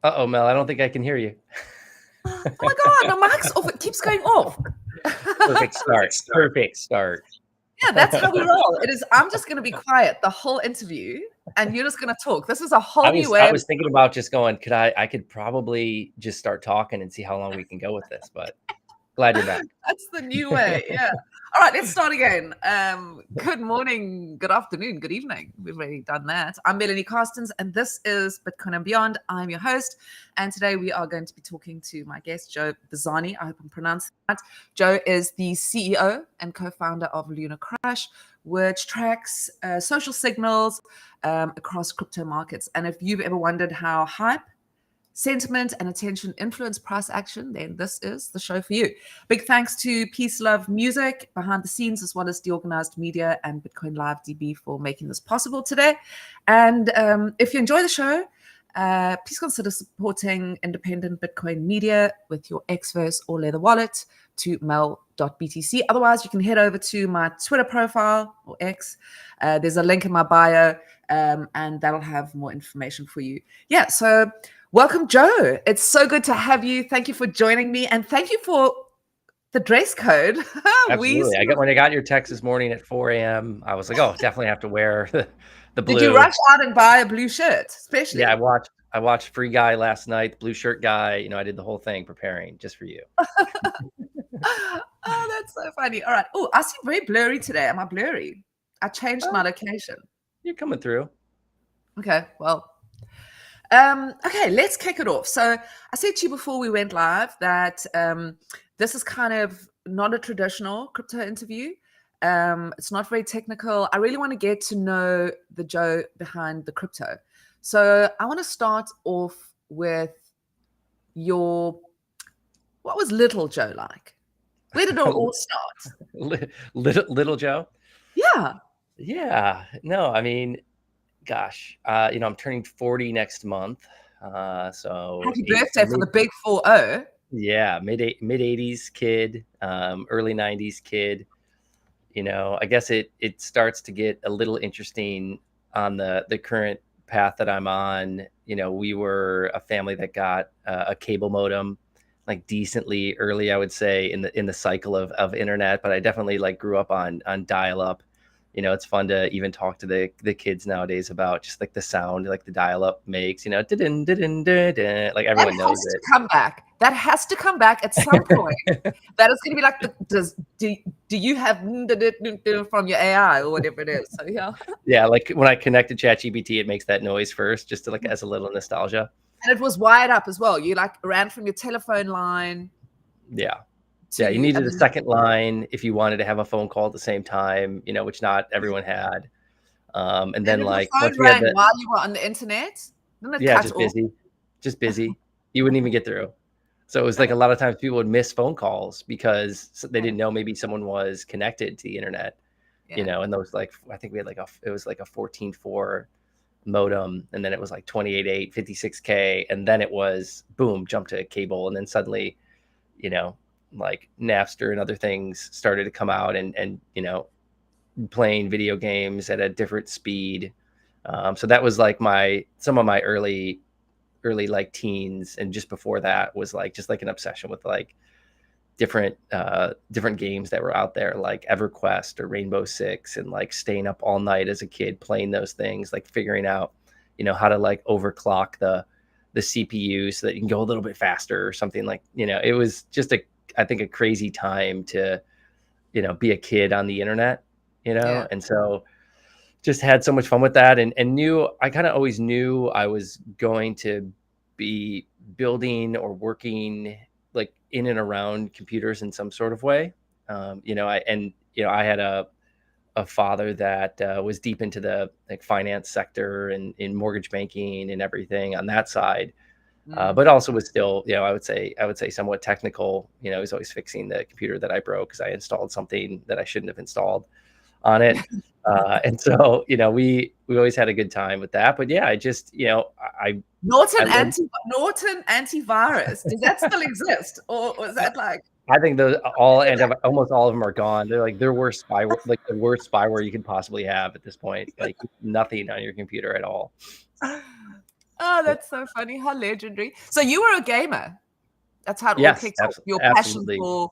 Uh-oh, Mel, I don't think I can hear you. Oh my God, my mic's off. It keeps going off. Perfect start. Perfect start. Yeah, that's how we roll. I'm just going to be quiet the whole interview and you're just going to talk. This is a whole I new was I way. was thinking about just going, I could probably just start talking and see how long we can go with this, but glad you're back. That's the new way. Yeah. All right, let's start again. Good morning, good afternoon, good evening. We've already done that. I'm Melanie Carstens, and this is Bitcoin and Beyond. I'm your host, and today we are going to be talking to my guest, Joe Vezzani. I hope I'm pronouncing that. Joe is the CEO and co-founder of LunarCrush, which tracks social signals across crypto markets. And if you've ever wondered how hype, sentiment and attention influence price action, then this is the show for you. Big thanks to Peace Love Music behind the scenes, as well as the organized media and Bitcoin Live DB for making this possible today. And if you enjoy the show, please consider supporting independent Bitcoin media with your Xverse or Leather wallet to mel.btc. Otherwise, you can head over to my Twitter profile or X. There's a link in my bio, and that'll have more information for you. Yeah, so welcome, Joe. It's so good to have you. Thank you for joining me, and thank you for the dress code. Absolutely. When I got your text this morning at 4 a.m., I was like, oh, definitely have to wear the blue. Did you rush out and buy a blue shirt, especially? Yeah, I watched Free Guy last night, the blue shirt guy. I did the whole thing preparing just for you. Oh, that's so funny. All right. Oh, I seem very blurry today. Am I blurry? I changed my location. You're coming through. Okay, well. Okay, let's kick it off. So I said to you before we went live that this is kind of not a traditional crypto interview. It's not very technical. I really want to get to know the Joe behind the crypto. So I want to start off with what was Little Joe like? Where did it all start? Little Joe? Yeah. No, I mean, gosh, I'm turning 40 next month. So happy birthday for the big 40. Yeah, mid 80s kid, early 90s kid. I guess it starts to get a little interesting on the current path that I'm on. We were a family that got a cable modem like decently early, I would say, in the cycle of internet, but I definitely like grew up on dial-up. It's fun to even talk to the kids nowadays about just like the sound like the dial-up makes, like everyone knows it. That has to come back at some point. That is going to be like, do you have from your AI or whatever it is? So yeah. Yeah, like when I connect to ChatGPT, it makes that noise first, just to like as a little nostalgia. And it was wired up as well. You like ran from your telephone line. Yeah. You needed a second line if you wanted to have a phone call at the same time, which not everyone had. And then like once we had while you were on the internet. Yeah, just busy. You wouldn't even get through. So it was like a lot of times people would miss phone calls because they didn't know maybe someone was connected to the internet. And those like I think we had it was like a 14.4 modem, and then it was like 28.8, 56K, and then it was boom, jump to cable, and then suddenly, like Napster and other things started to come out, and playing video games at a different speed. So that was like some of my early like teens, and just before that was like just like an obsession with like different games that were out there, like EverQuest or Rainbow Six, and like staying up all night as a kid playing those things, like figuring out how to like overclock the CPU so that you can go a little bit faster or something. Like it was just I think a crazy time to be a kid on the internet, and so just had so much fun with that, and I kind of always knew I was going to be building or working like in and around computers in some sort of way. I had a father that was deep into the like finance sector and in mortgage banking and everything on that side. But also was still, I would say somewhat technical. He was always fixing the computer that I broke because I installed something that I shouldn't have installed on it. And so, we always had a good time with that. But yeah, I just, Norton antivirus. Does that still exist, or was that like? I think almost all of them are gone. They're like their worst spyware, like the worst spyware you could possibly have at this point. Like nothing on your computer at all. Oh, that's so funny. How legendary. So you were a gamer. That's how it all Yes, kicked off. Your passion absolutely. for.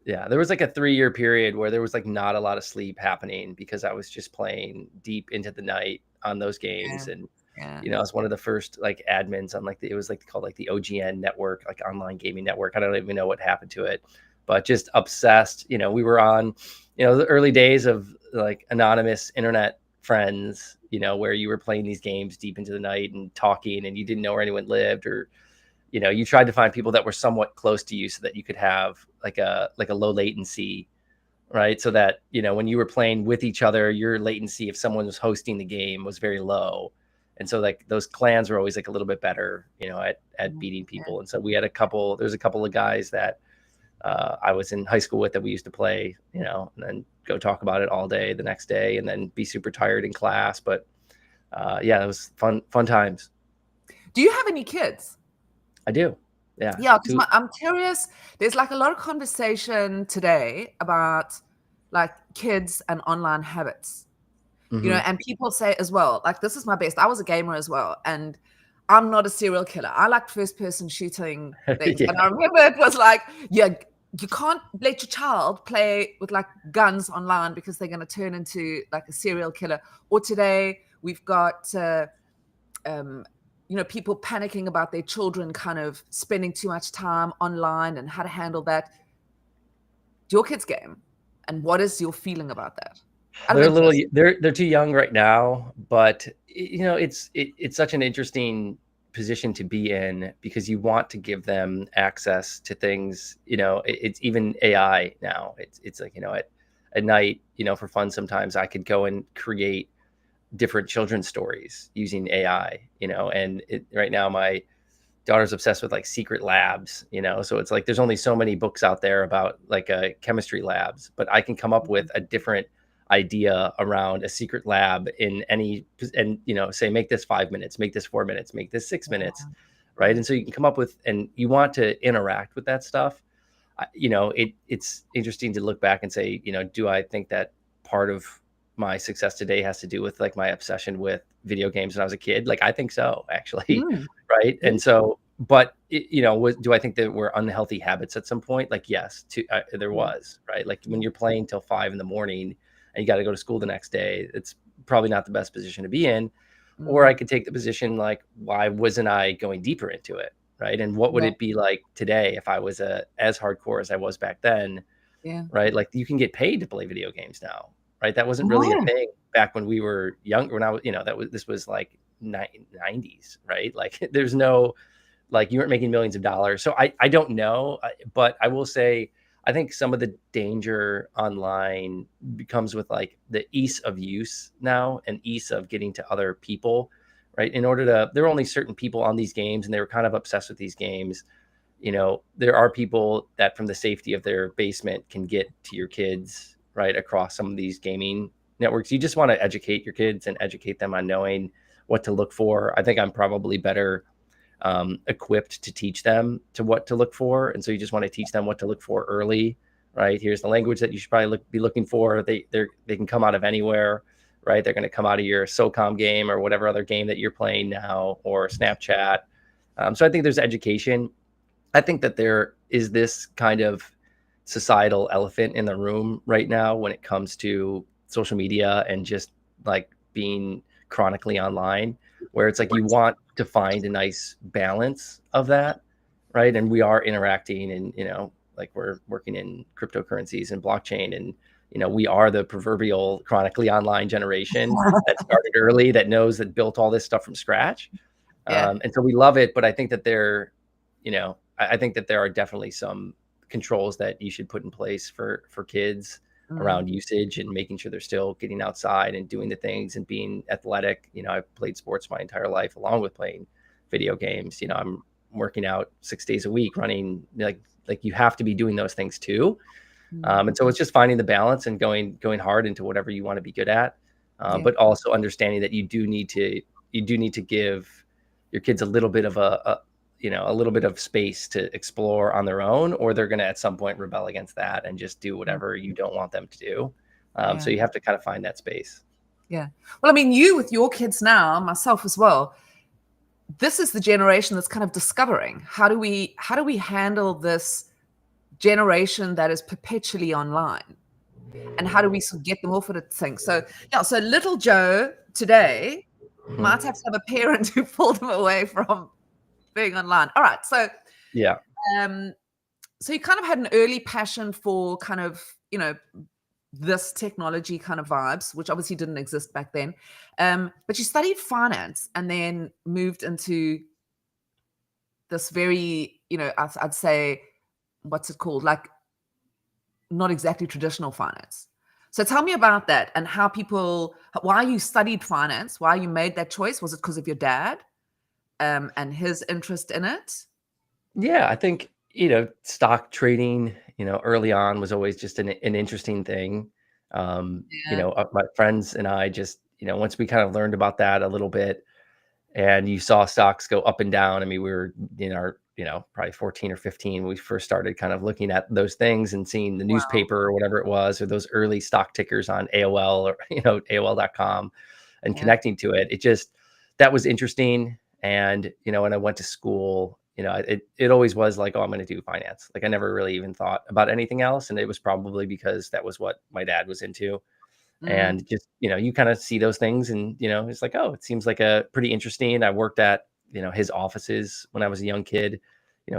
Yeah, there was like a 3-year period where there was like not a lot of sleep happening because I was just playing deep into the night on those games. And I was one of the first like admins on like it was like called like the OGN network, like online gaming network. I don't even know what happened to it, but just obsessed. We were on, the early days of like anonymous internet friends, where you were playing these games deep into the night and talking and you didn't know where anyone lived, or you tried to find people that were somewhat close to you so that you could have like a low latency, right? So that, when you were playing with each other, your latency, if someone was hosting the game, was very low. And so like those clans were always like a little bit better, at beating people. And so we had there's a couple of guys that I was in high school with that we used to play, and then go talk about it all day the next day and then be super tired in class. But it was fun times. Do you have any kids? I do. Yeah. Yeah, because I'm curious. There's like a lot of conversation today about like kids and online habits, and people say as well, like, this is my best. I was a gamer as well, and I'm not a serial killer. I like first person shooting things. Yeah. And I remember it was like, you can't let your child play with like guns online because they're going to turn into like a serial killer. Or today we've got people panicking about their children kind of spending too much time online and how to handle that. Do your kids game? And what is your feeling about that? They're too young right now, but it's such an interesting position to be in because you want to give them access to things. It's even AI now. It's like, at night, for fun, sometimes I could go and create different children's stories using AI, and right now my daughter's obsessed with like secret labs, so it's like there's only so many books out there about like chemistry labs, but I can come up with a different idea around a secret lab in any, and say make this 5 minutes, make this 4 minutes, make this 6 minutes, right? And so you can come up with, and you want to interact with that stuff. It's interesting to look back and say, do I think that part of my success today has to do with like my obsession with video games when I was a kid? Like, I think so, actually. Right. And so, but do I think that were unhealthy habits at some point? Like, yes, there was, right? Like when you're playing till 5 a.m. and you got to go to school the next day, it's probably not the best position to be in. Or I could take the position like, why wasn't I going deeper into it? Right. And what would it be like today if I was as hardcore as I was back then? Yeah. Right. Like, you can get paid to play video games now. Right. That wasn't really a thing back when we were young. When I was, this was like 90s, right? Like, there's no, like, you weren't making millions of dollars. So I don't know, but I will say, I think some of the danger online becomes with like the ease of use now and ease of getting to other people, right? There were only certain people on these games and they were kind of obsessed with these games. There are people that from the safety of their basement can get to your kids, right, across some of these gaming networks. You just want to educate your kids and educate them on knowing what to look for. I think I'm probably better equipped to teach them to what to look for. And so you just want to teach them what to look for early, right? Here's the language that you should probably be looking for. They can come out of anywhere, right? They're going to come out of your SOCOM game or whatever other game that you're playing now, or Snapchat. So I think there's education. I think that there is this kind of societal elephant in the room right now when it comes to social media and just like being chronically online, where it's like you want to find a nice balance of that, right? And we are interacting, and like we're working in cryptocurrencies and blockchain, and we are the proverbial chronically online generation that started early, that built all this stuff from scratch. And so we love it, but I think that I think that there are definitely some controls that you should put in place for kids around usage and making sure they're still getting outside and doing the things and being athletic. I've played sports my entire life along with playing video games. I'm working out 6 days a week, running, like you have to be doing those things too. And so it's just finding the balance and going hard into whatever you want to be good at, but also understanding that you do need to give your kids a little bit of a little bit of space to explore on their own, or they're going to at some point rebel against that and just do whatever you don't want them to do. So you have to kind of find that space. Yeah. Well, I mean, you with your kids now, myself as well, this is the generation that's kind of discovering how do we handle this generation that is perpetually online, and how do we sort of get them off at a thing. So yeah, so little Joe today might have to have a parent who pulled him away from being online. All right, so Yeah. So you kind of had an early passion for kind of, this technology kind of vibes, which obviously didn't exist back then. But you studied finance and then moved into this very, I'd say, what's it called? Like, not exactly traditional finance. So tell me about that and why you studied finance, why you made that choice. Was it because of your dad and his interest in it? Yeah, I think, stock trading, early on was always just an interesting thing. Yeah. My friends and I just, once we kind of learned about that a little bit, and you saw stocks go up and down. I mean, we were in our, probably 14 or 15 when we first started kind of looking at those things and seeing the Wow. newspaper or whatever it was, or those early stock tickers on AOL or, AOL.com, and Yeah. connecting to it. It just, that was interesting. And, when I went to school, it always was like, oh, I'm going to do finance. Like I never really even thought about anything else. And it was probably because that was what my dad was into. Mm, And just, you kind of see those things and, it's like, oh, it seems like a pretty interesting. I worked at, his offices when I was a young kid,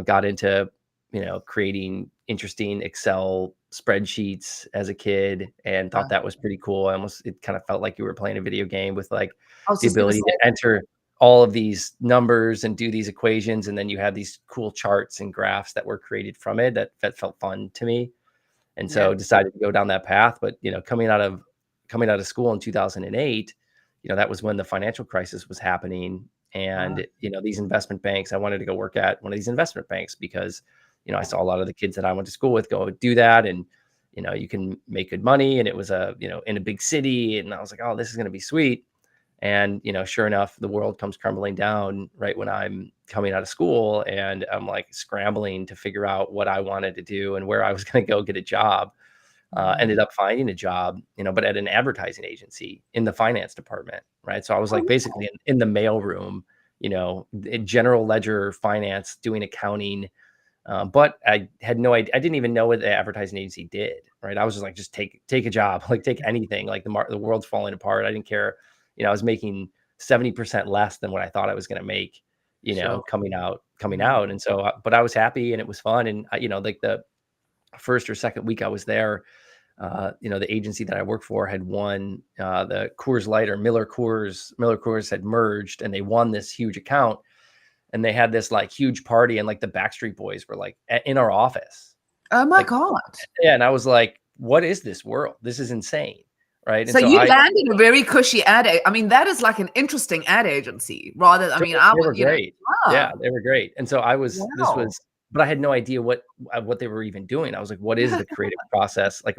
got into, creating interesting Excel spreadsheets as a kid and yeah. thought that was pretty cool. It kind of felt like you were playing a video game with like I was the just going to ability say, to enter all of these numbers and do these equations. And then you have these cool charts and graphs that were created from it that felt fun to me. And yeah. so decided to go down that path. But, coming out of school in 2008, that was when the financial crisis was happening. Wow. And, these investment banks, I wanted to go work at one of these investment banks because, I saw a lot of the kids that I went to school with go do that. And, you can make good money. And it was in a big city. And I was like, oh, this is going to be sweet. And, sure enough, the world comes crumbling down right when I'm coming out of school, and I'm like scrambling to figure out what I wanted to do and where I was going to go get a job. Mm. Ended up finding a job, but at an advertising agency in the finance department, right? So I was Oh, like basically in the mailroom, in general ledger finance, doing accounting. But I had no idea. I didn't even know what the advertising agency did, right? I was just like, just take a job, like take anything. Like the world's falling apart. I didn't care. I was making 70% less than what I thought I was going to make, sure. coming Mm. out. And so, but I was happy and it was fun. And like the first or second week I was there, the agency that I worked for had won the Coors Light or Miller Coors had merged, and they won this huge account. And they had this like huge party, and like the Backstreet Boys were like in our office. Oh my Like, God. yeah. And I was like, what is this world? This is insane. Right. And So so you landed a very cushy I mean, that is like an interesting ad agency rather, I mean, I they would, were great. ah, Yeah, they were great. And so wow. but I had no idea what they were even doing. I was like, what is the creative process? Like,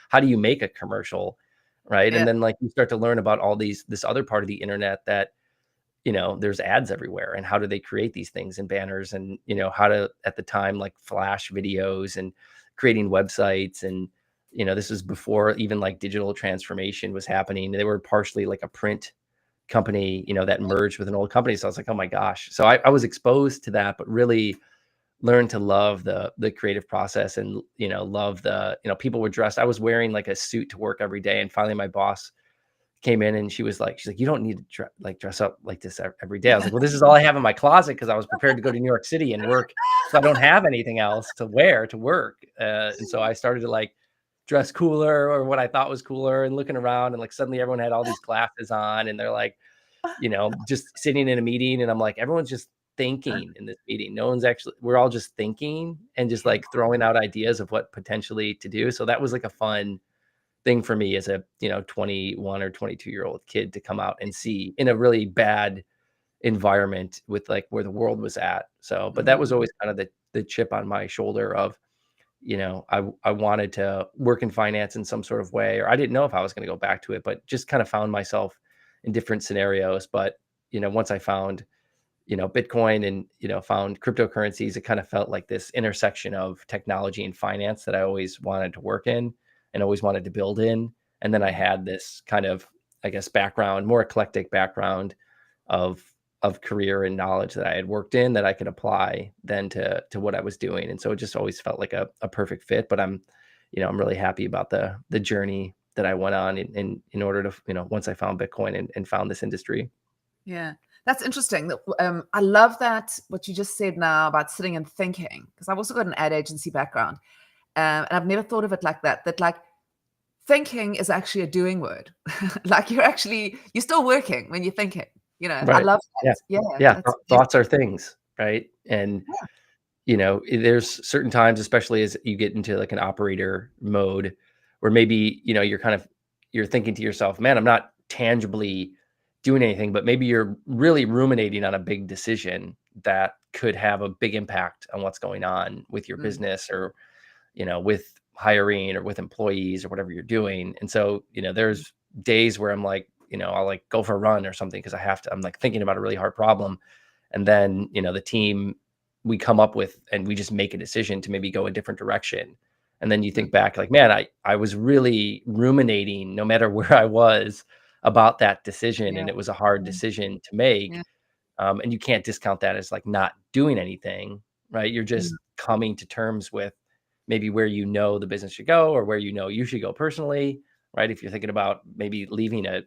how do you make a commercial? Right. Yeah. And then like you start to learn about all this other part of the internet that, there's ads everywhere, and how do they create these things and banners, and, how to, at the time, like flash videos and creating websites. And, this was before even like digital transformation was happening. They were partially like a print company, that merged with an old company. So I was like, oh my gosh. So I was exposed to that, but really learned to love the creative process, and, love people were dressed. I was wearing like a suit to work every day. And finally my boss came in and she's like, you don't need to dress up like this every day. I was like, well, this is all I have in my closet, because I was prepared to go to New York City and work. So I don't have anything else to wear to work. And so I started to like dress cooler, or what I thought was cooler, and looking around, and like suddenly everyone had all these glasses on, and they're like, just sitting in a meeting. And I'm like, everyone's just thinking in this meeting. No one's actually, we're all just thinking and just like throwing out ideas of what potentially to do. So that was like a fun thing for me as a, 21 or 22-year-old kid to come out and see in a really bad environment with like where the world was at. So, but that was Mm. always kind of the chip on my shoulder of, I wanted to work in finance in some sort of way, or I didn't know if I was going to go back to it, but just kind of found myself in different scenarios. But, once I found, Bitcoin, and, found cryptocurrencies, it kind of felt like this intersection of technology and finance that I always wanted to work in and always wanted to build in. And then I had this kind of, I guess, more eclectic background of, of career and knowledge that I had worked in that I could apply then to what I was doing. And so it just always felt like a perfect fit. But I'm really happy about the journey that I went on in order to, once I found Bitcoin and found this industry. Yeah, that's interesting. I love that what you just said now about sitting and thinking, because I've also got an ad agency background, and I've never thought of it like that. That like thinking is actually a doing word. Like you're still working when you're thinking. I Right. love Yeah. that. Yeah, Yeah. that's Thoughts are things, right? And yeah. there's certain times, especially as you get into like an operator mode, where maybe, you're thinking to yourself, man, I'm not tangibly doing anything, but maybe you're really ruminating on a big decision that could have a big impact on what's going on with your Mm, business or, with hiring or with employees or whatever you're doing. And so, mm, there's days where I'm like, I'll like go for a run or something because I'm like thinking about a really hard problem. And then, the team we come up with and we just make a decision to maybe go a different direction. And then you mm. think back like, man, I was really ruminating no matter where I was about that decision. Yeah, And it was a hard yeah, decision to make. yeah. And you can't discount that as like not doing anything, right? You're Mm, just coming to terms with maybe where the business should go or where you should go personally, right? If you're thinking about maybe leaving a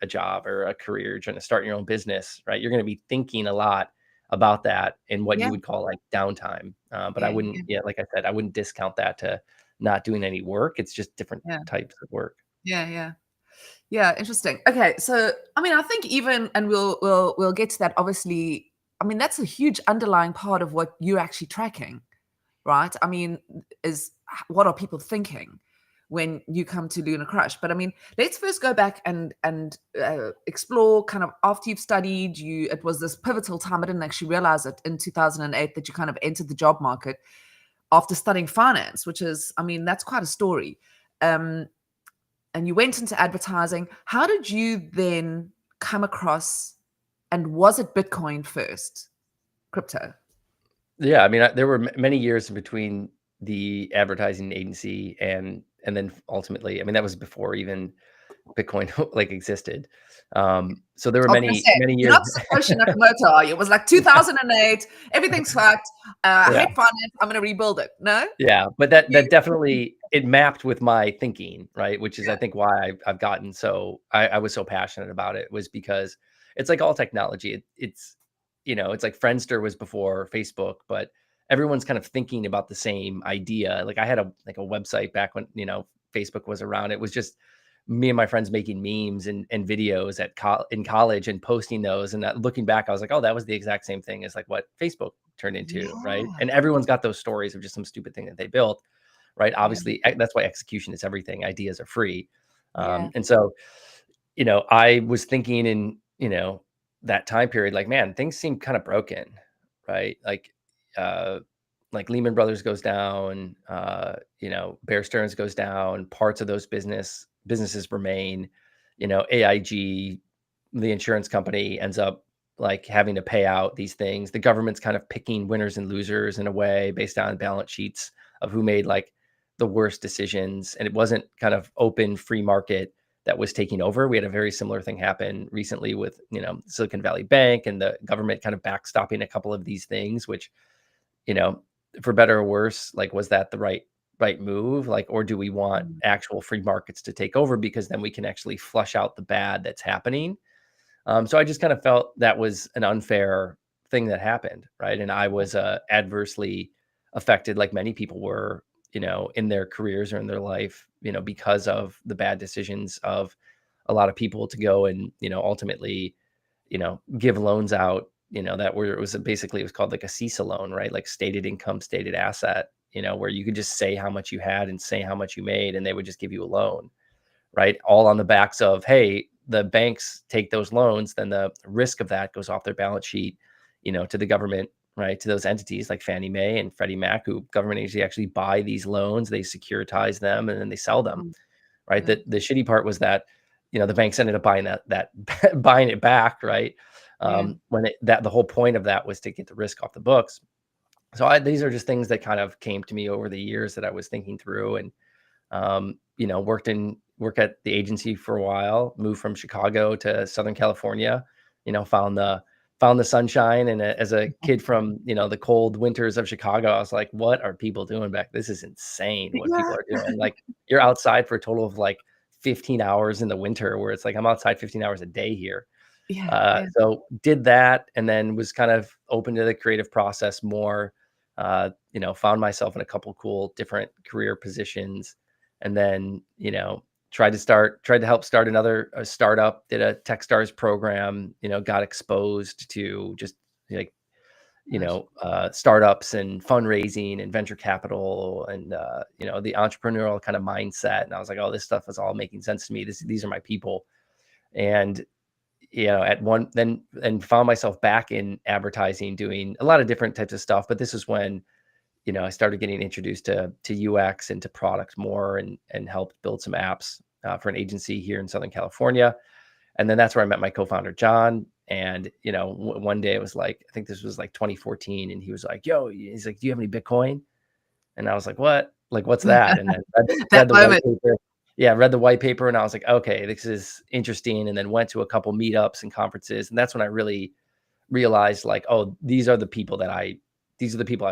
job or a career, trying to start your own business, right? You're going to be thinking a lot about that in what you yeah, would call like downtime. But I yeah, wouldn't, yeah, yeah, like I said, I wouldn't discount that to not doing any work. It's just different yeah, types of work. yeah, yeah. Yeah, interesting. Okay, so I mean, I think even, and we'll get to that. Obviously, I mean that's a huge underlying part of what you're actually tracking, right? I mean, is what are people thinking when you come to LunarCrush? But I mean, let's first go back and explore kind of after you've studied. It was this pivotal time. I didn't actually realize it in 2008 that you kind of entered the job market after studying finance, which is, I mean, that's quite a story. Um, and you went into advertising. How did you then come across, and was it Bitcoin first? Crypto? Yeah, I mean, there were many years in between the advertising agency and then ultimately, I mean, that was before even Bitcoin like existed. So there were I was gonna many, say, many you're years. not Satoshi Nakamoto, are you? It was like 2008, everything's fucked. I Yeah. hate finance, I'm gonna rebuild it. No? Yeah. But that You definitely it mapped with my thinking, right? Which is Yeah, I think why I've gotten I was so passionate about it was because it's like all technology. It's like Friendster was before Facebook, but everyone's kind of thinking about the same idea. Like I had a website back when, Facebook was around. It was just me and my friends making memes and videos in college and posting those. And looking back, I was like, oh, that was the exact same thing as like what Facebook turned into, right? yeah, And everyone's got those stories of just some stupid thing that they built, right? yeah, Obviously, that's why execution is everything. Ideas are free. yeah. And so, I was thinking in, that time period, like, man, things seem kind of broken, right? Uh, like Lehman Brothers goes down, Bear Stearns goes down, parts of those businesses remain, AIG, the insurance company ends up like having to pay out these things. The government's kind of picking winners and losers in a way based on balance sheets of who made like the worst decisions. And it wasn't kind of open free market that was taking over. We had a very similar thing happen recently with, Silicon Valley Bank and the government kind of backstopping a couple of these things, which, you know, for better or worse, like, was that the right move? Like, or do we want Mm, actual free markets to take over because then we can actually flush out the bad that's happening? So I just kind of felt that was an unfair thing that happened, right? And I was adversely affected, like many people were, in their careers or in their life, because of the bad decisions of a lot of people to go and, ultimately, give loans out, that were it was called like a CISA loan, right? Like stated income, stated asset, where you could just say how much you had and say how much you made, and they would just give you a loan, right? All on the backs of, hey, the banks take those loans, then the risk of that goes off their balance sheet, to the government, right? To those entities like Fannie Mae and Freddie Mac, who government agencies actually buy these loans, they securitize them, and then they sell them, mm, right? mm, The shitty part was that, the banks ended up buying that buying it back, right? yeah. When that the whole point of that was to get the risk off the books. So these are just things that kind of came to me over the years that I was thinking through, and work at the agency for a while, moved from Chicago to Southern California, found found the sunshine. And as a kid from, the cold winters of Chicago, I was like, what are people doing back? This is insane what people Yeah. are doing. Like, you're outside for a total of like 15 hours in the winter, where it's like, I'm outside 15 hours a day here. Yeah. Yeah. So did that, and then was kind of open to the creative process more. Found myself in a couple cool different career positions, and then tried to help start another startup. Did a TechStars program. Got exposed to just like Nice. startups and fundraising and venture capital and the entrepreneurial kind of mindset. And I was like, oh, this stuff is all making sense to me. These are my people. And at one then and found myself back in advertising, doing a lot of different types of stuff. But this is when I started getting introduced to UX and to product more, and helped build some apps for an agency here in Southern California. And then that's where I met my co-founder John. And one day, it was like, I think this was like 2014, and he was like, "Yo," he's like, "Do you have any Bitcoin?" And I was like, "What? Like, what's that?" And then That read the white moment. paper. Yeah, read the white paper, and I was like, okay, this is interesting. And then went to a couple meetups and conferences. And that's when I really realized, like, oh, these are the people I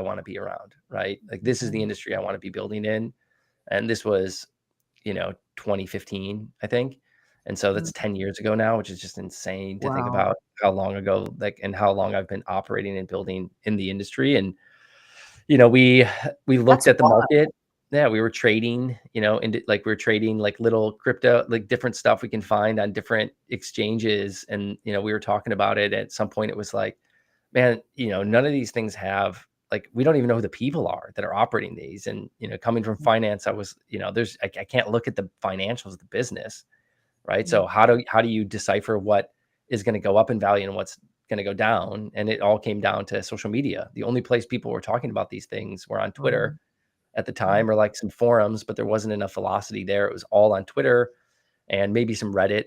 want to be around, right? Like, this is the industry I want to be building in. And this was, 2015, I think. And so that's 10 years ago now, which is just insane to think Wow. about how long ago, like, and how long I've been operating and building in the industry. And we looked That's at the wild. market. Yeah, we were trading, like, we were trading like little crypto, like different stuff we can find on different exchanges. And, we were talking about it. At some point, it was like, man, none of these things have, like, we don't even know who the people are that are operating these. And, coming from finance, I was, I can't look at the financials of the business, right? Yeah. So how do you decipher what is going to go up in value and what's going to go down? And it all came down to social media. The only place people were talking about these things were on Wow. Twitter at the Yeah. time, or like some forums, but there wasn't enough velocity there. It was all on Twitter and maybe some Reddit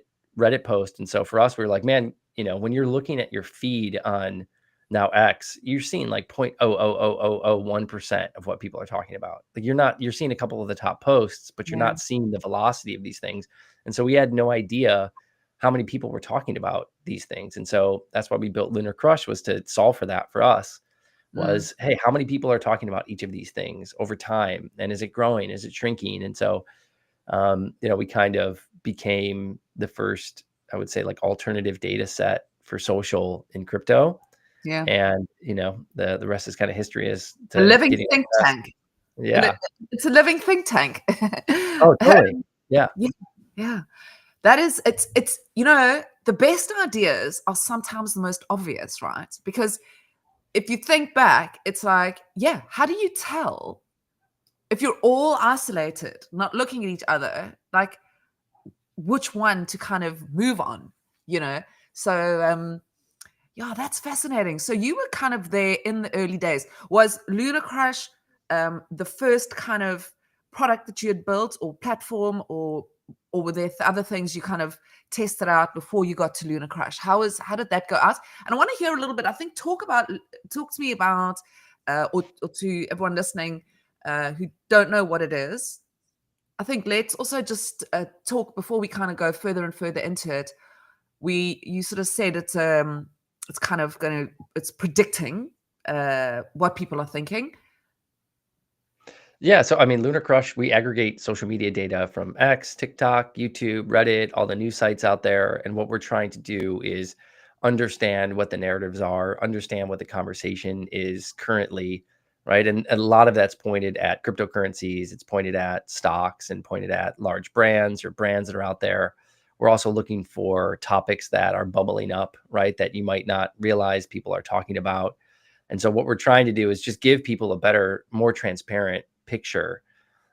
posts. And so for us, we were like, man, when you're looking at your feed on now X, you're seeing like 0.00001% of what people are talking about. Like, you're seeing a couple of the top posts, but you're Yeah. not seeing the velocity of these things. And so we had no idea how many people were talking about these things. And so that's why we built LunarCrush, was to solve for that for us. Mm. Was, hey, how many people are talking about each of these things over time? And is it growing? Is it shrinking? And so we kind of became the first, I would say, like, alternative data set for social in crypto. Yeah. And, the rest is kind of history, as A to living getting. think tank. Yeah. It's a living think tank. Oh, totally. Yeah. Yeah. Yeah. That is, it's, the best ideas are sometimes the most obvious, right? Because if you think back, it's like, yeah, how do you tell if you're all isolated, not looking at each other, like, which one to kind of move on, you know? So, yeah, that's fascinating. So you were kind of there in the early days. Was LunarCrush the first kind of product that you had built, or platform, or were there other things you kind of tested out before you got to LunarCrush? How did that go out? And I want to hear a little bit. I think talk to me about or to everyone listening who don't know what it is. I think let's also just talk before we kind of go further and further into it. You sort of said it's kind of it's predicting what people are thinking. Yeah. So, I mean, LunarCrush, we aggregate social media data from X, TikTok, YouTube, Reddit, all the news sites out there. And what we're trying to do is understand what the narratives are, understand what the conversation is currently, right? And a lot of that's pointed at cryptocurrencies, it's pointed at stocks, and pointed at large brands, or brands that are out there. We're also looking for topics that are bubbling up, right? That you might not realize people are talking about. And so what we're trying to do is just give people a better, more transparent picture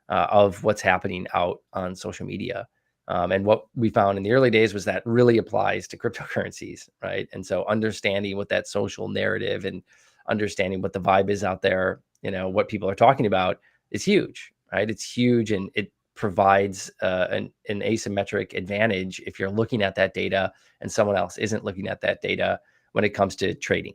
of what's happening out on social media. And what we found in the early days was that really applies to cryptocurrencies, right? And so understanding what that social narrative, and understanding what the vibe is out there, what people are talking about, is huge, right? It's huge, and it provides an asymmetric advantage if you're looking at that data and someone else isn't looking at that data when it comes to trading.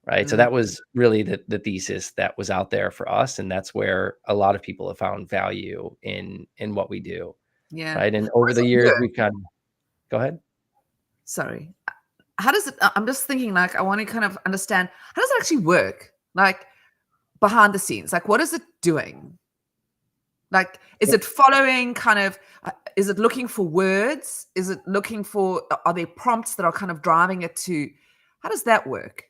Right. So Mm, that was really the thesis that was out there for us. And that's where a lot of people have found value in what we do. yeah. Right. And What over does the it years, work? we've kind of, go ahead. Sorry. how does it, I'm just thinking, like, I want to kind of understand, how does it actually work? Like, behind the scenes, like, what is it doing? Like, is it following kind of, is it looking for words? Is it looking for, are there prompts that are kind of driving it to, how does that work?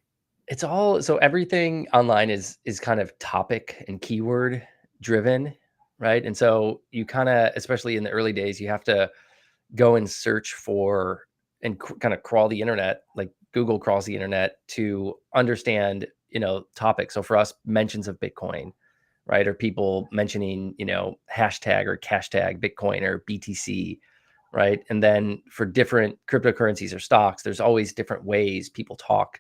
It's all so everything online is kind of topic and keyword driven, right? And so you kind of, especially in the early days, you have to go and search for and kind of crawl the internet, like Google crawls the internet to understand, topics. So for us, mentions of Bitcoin, right? Or people mentioning, hashtag or cash tag Bitcoin or BTC, right? And then for different cryptocurrencies or stocks, there's always different ways people talk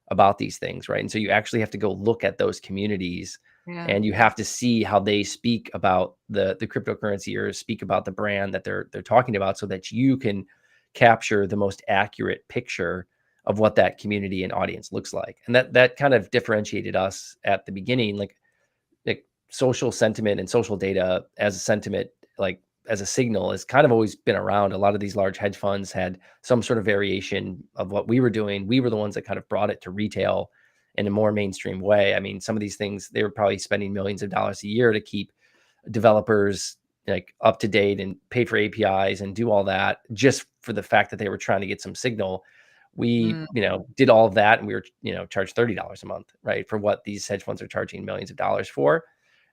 about these things, right? And so you actually have to go look at those communities Yeah. and you have to see how they speak about the cryptocurrency or speak about the brand that they're talking about so that you can capture the most accurate picture of what that community and audience looks like. And that kind of differentiated us at the beginning, like social sentiment and social data as a sentiment, like as a signal, has kind of always been around. A lot of these large hedge funds had some sort of variation of what we were doing. We were the ones that kind of brought it to retail in a more mainstream way. I mean, some of these things, they were probably spending millions of dollars a year to keep developers like up to date and pay for APIs and do all that just for the fact that they were trying to get some signal. We, Mm, did all of that and we were, charged $30 a month, right? For what these hedge funds are charging millions of dollars for.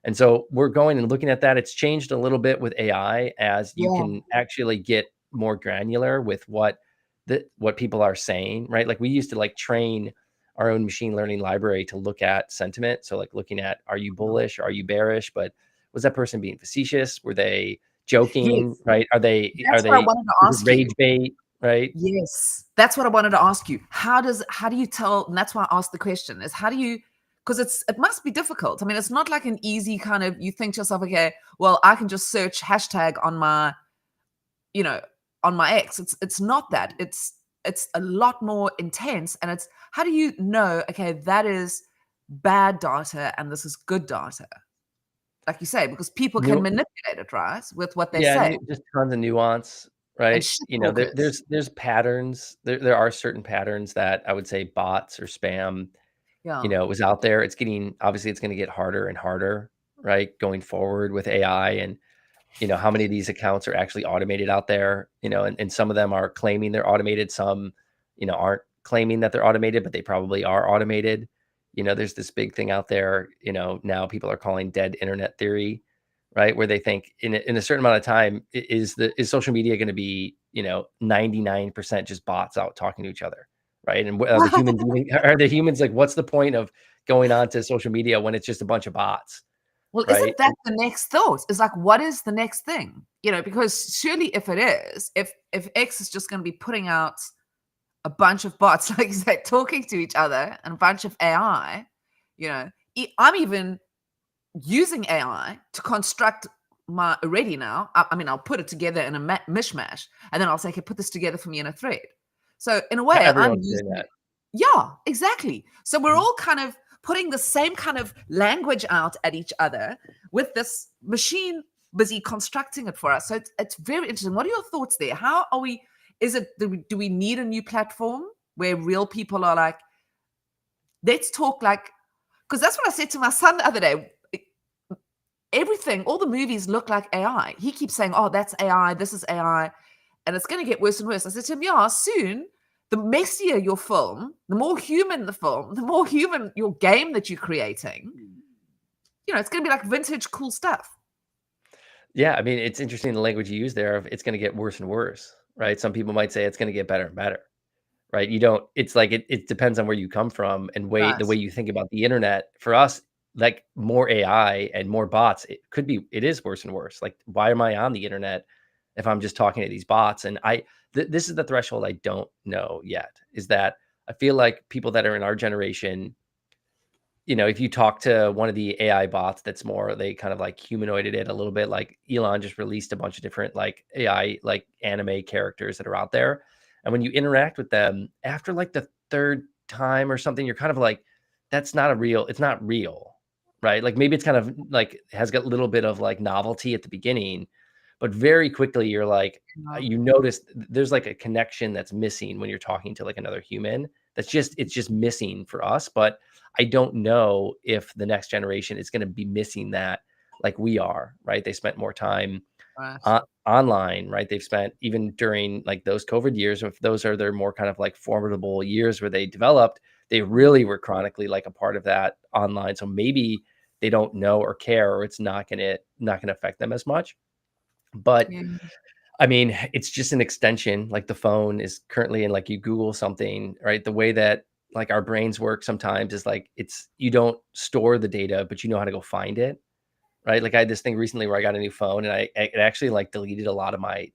And so we're going and looking at that. It's changed a little bit with AI as you yeah. can actually get more granular with what people are saying, right? Like we used to like train our own machine learning library to look at sentiment. So like looking at, are you bullish? Are you bearish? But was that person being facetious? Were they joking? Yes. Right? Are That's what I they, wanted to is it ask you. rage bait? Right? Yes, that's what I wanted to ask you. How do you tell? And that's why I asked the question: is how do you? Because it must be difficult. I mean, it's not like an easy kind of. You think to yourself, okay, well, I can just search hashtag on my, you know, on my X. It's not that. It's a lot more intense, and it's how do you know? Okay, that is bad data, and this is good data. Like you say, because people can New, manipulate it, right, with what they yeah, say just tons of nuance, and right? shit There, talkers. there's patterns. There are certain patterns that I would say bots or spam, Yeah. was out there. Obviously it's going to get harder and harder, right? Going forward with AI and, how many of these accounts are actually automated out there, and some of them are claiming they're automated. Some, aren't claiming that they're automated, but they probably are automated. There's this big thing out there, now people are calling dead internet theory, right? Where they think in a certain amount of time, is social media going to be, 99% just bots out talking to each other, right? And are the humans like, what's the point of going on to social media when it's just a bunch of bots, Well, isn't right? that the next thought? Is like, what is the next thing? Because surely if it is, if X is just going to be putting out a bunch of bots, like you said, talking to each other and a bunch of AI, I'm even using AI to construct my already now. I mean, I'll put it together in a mishmash, and then I'll say, okay, put this together for me in a thread. So in a way, I'm Everyone's doing using that. it. Yeah, exactly. So we're Mhm. all kind of putting the same kind of language out at each other with this machine busy constructing it for us. So it's very interesting. What are your thoughts there? How are we? Is it do we need a new platform where real people are like, let's talk like, because that's what I said to my son the other day. Everything, all the movies look like AI. He keeps saying, "Oh, that's AI. This is AI," and it's going to get worse and worse. I said to him, "Yeah, soon, the messier your film, the more human the film, the more human your game that you're creating. It's going to be like vintage cool stuff." Yeah, I mean, it's interesting the language you use there of it's going to get worse and worse, right? Some people might say it's going to get better and better, right? You don't. It's like it depends on where you come from and Right. the way you think about the internet. For us, like more AI and more bots, it is worse and worse. Like, why am I on the internet if I'm just talking to these bots? And this is the threshold I don't know yet. Is that I feel like people that are in our generation, if you talk to one of the AI bots that's more, they kind of like humanoided it a little bit. Like Elon just released a bunch of different like AI, like anime characters that are out there. And when you interact with them after like the third time or something, you're kind of like, it's not real, right? Like maybe it's kind of like has got a little bit of like novelty at the beginning, but very quickly you're like, Wow. you notice there's like a connection that's missing when you're talking to like another human. It's just missing for us. But I don't know if the next generation is going to be missing that like we are, right? They spent more time Right. online, right? They've spent even during like those COVID years, if those are their more kind of like formidable years where they developed, they really were chronically like a part of that online. So maybe they don't know or care, or it's not gonna affect them as much. But Yeah. I mean, it's just an extension. Like the phone is currently in, like, you Google something, right? The way that like our brains work sometimes is like you don't store the data, but you know how to go find it, right? Like I had this thing recently where I got a new phone and it actually like deleted a lot of my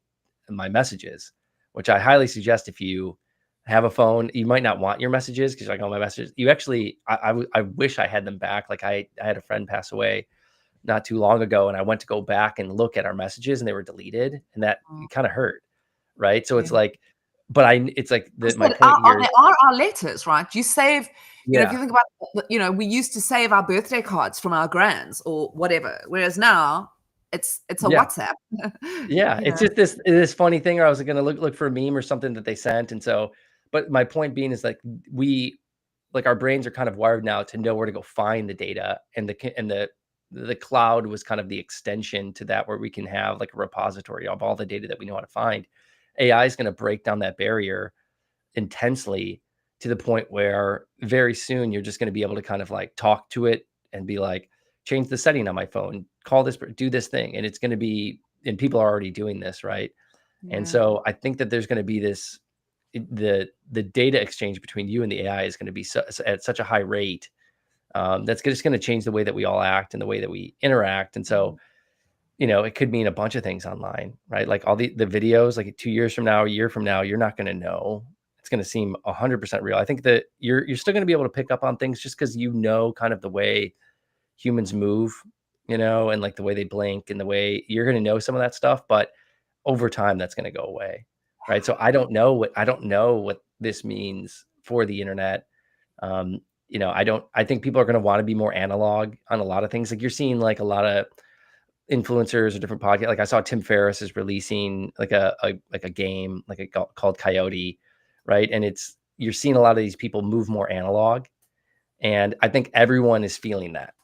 messages, which I highly suggest if you have a phone, you might not want your messages because like all my messages, you actually, I wish I had them back. Like I had a friend pass away not too long ago and I went to go back and look at our messages and they were deleted and that Oh, kind of hurt. Right. So yeah. it's like, but it's like my But point here they is, are our letters, right? You save, if you yeah, think about, we used to save our birthday cards from our grands or whatever, whereas now it's a yeah. WhatsApp. Yeah, it's just this funny thing where I was gonna look for a meme or something that they sent, and so, but my point being is like like our brains are kind of wired now to know where to go find the data, and the cloud was kind of the extension to that, where we can have like a repository of all the data that we know how to find. AI is going to break down that barrier intensely to the point where very soon you're just going to be able to kind of like talk to it and be like, change the setting on my phone, call this, do this thing. And it's going to be, and people are already doing this, right? And Yeah. so I think that there's going to be this, the data exchange between you and the AI is going to be at such a high rate, that's just going to change the way that we all act and the way that we interact. And so, it could mean a bunch of things online, right? Like all the videos, like 2 years from now, a year from now, you're not going to know. It's going to seem 100% real. I think that you're still going to be able to pick up on things just because kind of the way humans move, and like the way they blink and the way you're going to know some of that stuff. But over time, that's going to go away, right? So I don't know what this means for the internet. I think people are going to want to be more analog on a lot of things. Like you're seeing like a lot of influencers or different podcasts. Like I saw Tim Ferriss is releasing like a game called Coyote, right? And you're seeing a lot of these people move more analog, and I think everyone is feeling that,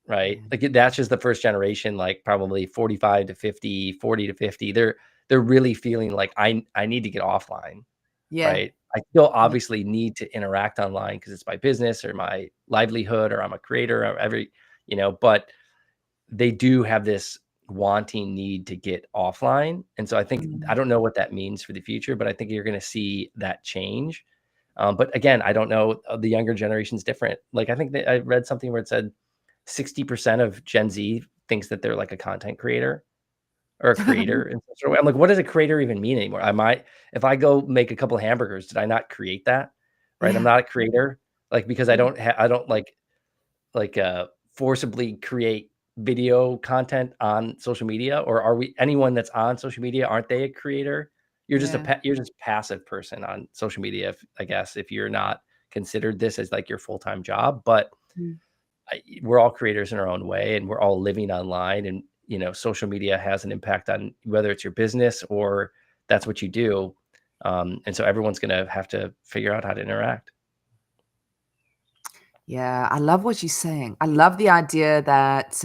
right? Like that's just the first generation, like probably 45 to 50, 40 to 50. They're really feeling like I need to get offline, Yeah. right? I still obviously need to interact online because it's my business or my livelihood or I'm a creator or but they do have this wanting need to get offline. And so I think, I don't know what that means for the future, but I think you're going to see that change. But again, I don't know. The younger generation's different. Like I think that I read something where it said 60% of Gen Z thinks that they're like a content creator or a creator in some sort of way. I'm like, what does a creator even mean anymore? If I go make a couple of hamburgers, did I not create that? Right. I'm Yeah. not a creator, like, because I don't forcibly create video content on social media, or are we anyone that's on social media, aren't they a creator? You're just Yeah. you're just passive person on social media, I guess, if you're not considered this as like your full-time job. But we're all creators in our own way, and we're all living online, and social media has an impact on whether it's your business or that's what you do. And so everyone's going to have to figure out how to interact. Yeah, I love what you're saying. I love the idea that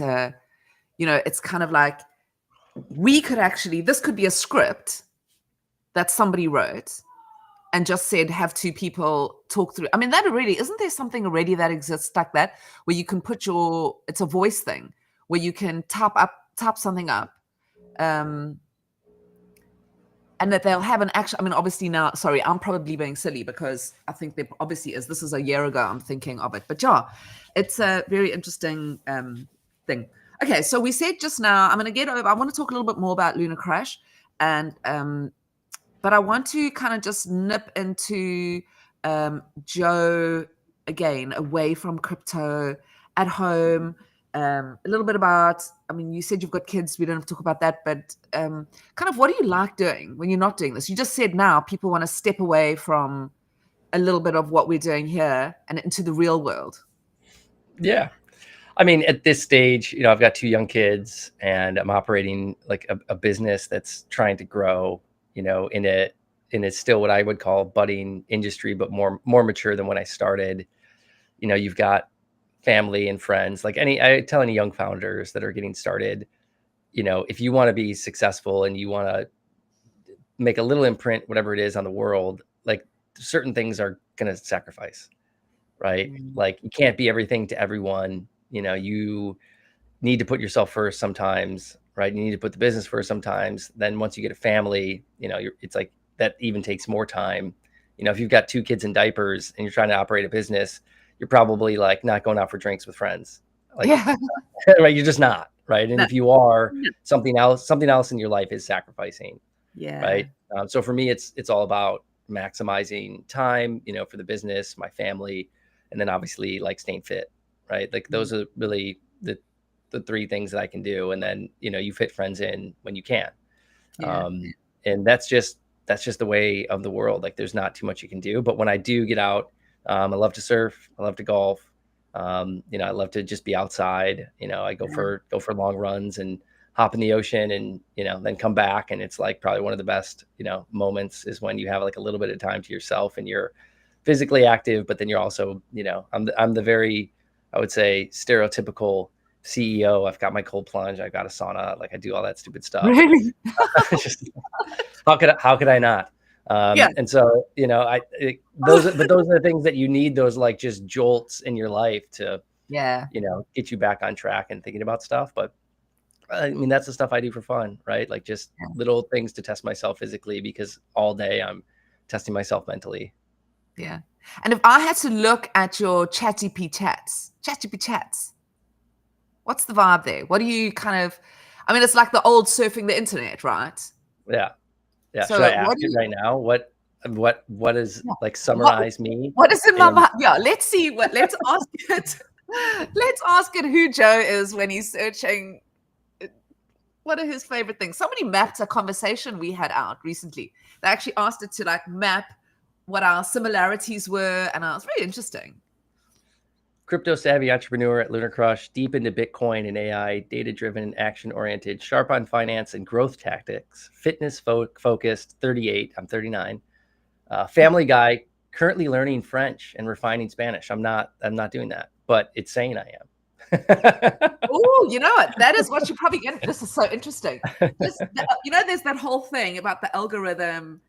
it's kind of like this could be a script that somebody wrote and just said, have two people talk through. I mean, that already, isn't there something already that exists like that, where you can put it's a voice thing, where you can type something up, and that they'll have an action. I mean, obviously now, sorry, I'm probably being silly because I think there obviously is. This is a year ago I'm thinking of it. But yeah, it's a very interesting thing. Okay, so we said just now, I want to talk a little bit more about LunarCrush. And but I want to kind of just nip into Joe again, away from crypto, at home. A little bit about, I mean, you said you've got kids. We don't have to talk about that, but kind of what do you like doing when you're not doing this? You just said now people want to step away from a little bit of what we're doing here and into the real world. Yeah. I mean, at this stage, I've got 2 young kids, and I'm operating like a business that's trying to grow, in a still what I would call budding industry, but more mature than when I started. You've got family and friends. Like I tell any young founders that are getting started, if you want to be successful and you want to make a little imprint, whatever it is, on the world, like certain things are going to sacrifice, right? Like you can't be everything to everyone. You need to put yourself first sometimes, right? You need to put the business first sometimes. Then once you get a family, it's like that even takes more time. If you've got 2 kids in diapers and you're trying to operate a business, you're probably like not going out for drinks with friends. Like, right? You're just not, right? And if you are, something else in your life is sacrificing. Right. So for me, it's all about maximizing time, for the business, my family, and then obviously like staying fit, right? Like those are really the 3 things that I can do. And then, you fit friends in when you can. And that's just the way of the world. Like there's not too much you can do. But when I do get out, I love to surf. I love to golf. I love to just be outside. I go for long runs and hop in the ocean, and then come back, and it's like probably one of the best moments is when you have like a little bit of time to yourself and you're physically active, but then you're also I'm the very, I would say, stereotypical CEO. I've got my cold plunge, I've got a sauna, like I do all that stupid stuff. Really? Just, how could I not? And so those are the things that you need, those like just jolts in your life to get you back on track and thinking about stuff. But I mean, that's the stuff I do for fun, right? Like just little things to test myself physically, because all day I'm testing myself mentally. Yeah. And if I had to look at your ChatGPT chats, what's the vibe there? What do you I mean, it's like the old surfing the internet, right? Yeah. Yeah. So should I ask it right now? What is like summarize me? What is in my mind? Yeah, let's ask it. Let's ask it who Joe is when he's searching. What are his favorite things? Somebody mapped a conversation we had out recently. They actually asked it to like map what our similarities were, and it was very interesting. Crypto savvy entrepreneur at LunarCrush, deep into Bitcoin and AI, data-driven, action-oriented, sharp on finance and growth tactics, fitness focused, 38, I'm 39. Family guy, currently learning French and refining Spanish. I'm not doing that, but it's saying I am. Oh, you know what? That is what you probably get. This is so interesting. There's that whole thing about the algorithm.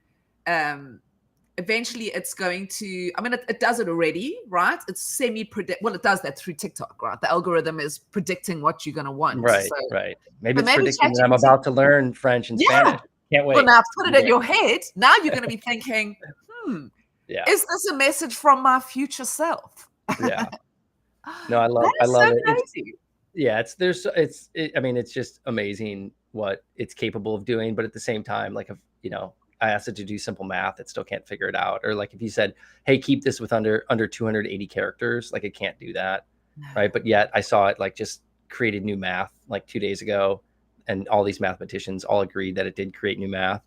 Eventually, it's going to. I mean, it does it already, right? It's semi-predict. Well, it does that through TikTok, right? The algorithm is predicting what you're going to want. Right, right. Maybe it's predicting that I'm about to learn French and Spanish. Can't wait. Well, now put it in your head. Now you're going to be thinking, is this a message from my future self? Yeah. No, I love it. I mean, it's just amazing what it's capable of doing. But at the same time, like, if I asked it to do simple math, it still can't figure it out. Or like if you said, hey, keep this with under 280 characters, like it can't do that. Right. But yet I saw it like just created new math like 2 days ago. And all these mathematicians all agreed that it did create new math,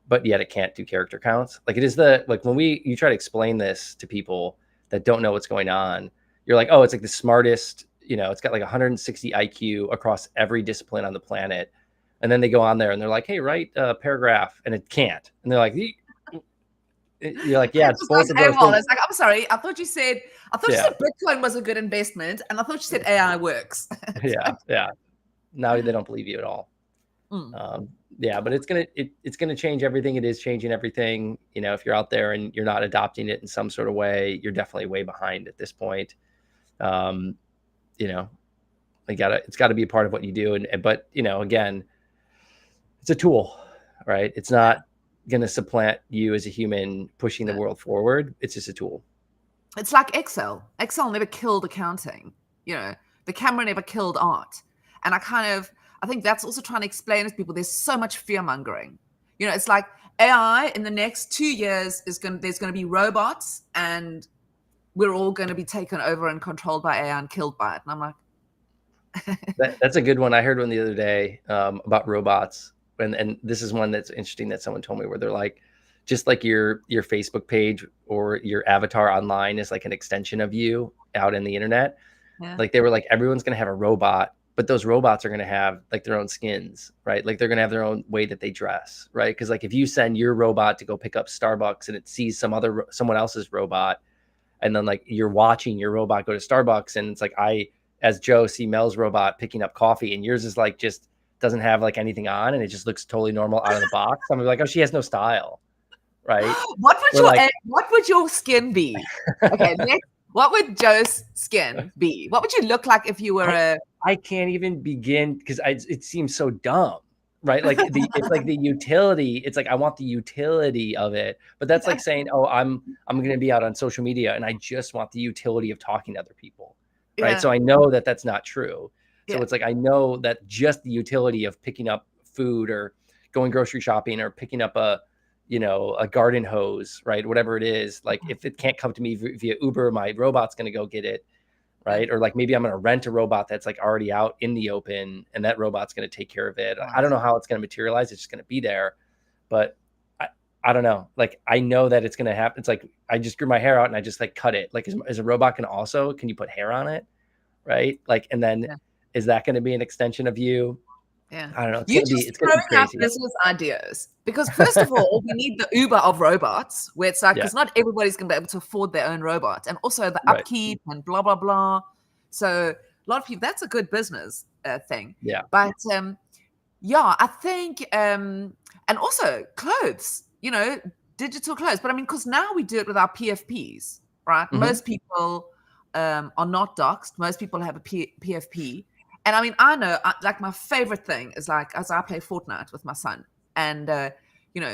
but yet it can't do character counts. Like it is like when you try to explain this to people that don't know what's going on, you're like, oh, it's like the smartest, it's got like 160 IQ across every discipline on the planet. And then they go on there and they're like, hey, write a paragraph, and it can't. And they're like, you're like, yeah, it's both of those things. It's like, I'm sorry, I thought you said Bitcoin was a good investment, and I thought you said AI works. Yeah. Now they don't believe you at all. But it's gonna change everything. It is changing everything. If you're out there and you're not adopting it in some sort of way, you're definitely way behind at this point. It's got to be a part of what you do. But again, it's a tool, right? It's not going to supplant you as a human pushing the world forward. It's just a tool. It's like Excel. Excel never killed accounting. The camera never killed art. And I think that's also trying to explain to people, there's so much fear mongering. It's like AI in the next 2 years there's going to be robots, and we're all going to be taken over and controlled by AI and killed by it. And I'm like, that's a good one. I heard one the other day about robots, and this is one that's interesting that someone told me, where they're like, just like your Facebook page or your avatar online is like an extension of you out in the internet. Yeah. Like they were like, everyone's going to have a robot, but those robots are going to have like their own skins, right? Like they're going to have their own way that they dress, right? Because like if you send your robot to go pick up Starbucks and it sees someone else's robot, and then like you're watching your robot go to Starbucks, and it's like I, as Joe, see Mel's robot picking up coffee, and yours is like just doesn't have like anything on, and it just looks totally normal out of the box. I'm like, oh, she has no style, right? What would your skin be? Okay, next, what would Joe's skin be? What would you look like if you were I can't even begin because it seems so dumb, right? Like it's like the utility. It's like I want the utility of it, but that's like saying, oh, I'm going to be out on social media and I just want the utility of talking to other people, right? Yeah. So I know that that's not true. So Yeah. it's like I know that just the utility of picking up food or going grocery shopping or picking up a garden hose, right? Whatever it is, like if it can't come to me via Uber, my robot's going to go get it. Right. Or like maybe I'm going to rent a robot that's like already out in the open and that robot's going to take care of it. I don't know how it's going to materialize. It's just going to be there. But I don't know. Like, I know that it's going to happen. It's like, I just grew my hair out and I just like cut it. Like, is a robot can you put hair on it? Right. Like, and then is that going to be an extension of you? Yeah. I don't know. It's throwing out business ideas because first of all, we need the Uber of robots where it's like, because not everybody's going to be able to afford their own robot, and also the upkeep and blah, blah, blah. So a lot of people, that's a good business thing. Yeah. But I think, and also clothes, digital clothes. But I mean, because now we do it with our PFPs, right? Mm-hmm. Most people are not doxxed. Most people have a PFP. And I mean, I know, like my favorite thing is like, as I play Fortnite with my son, and, the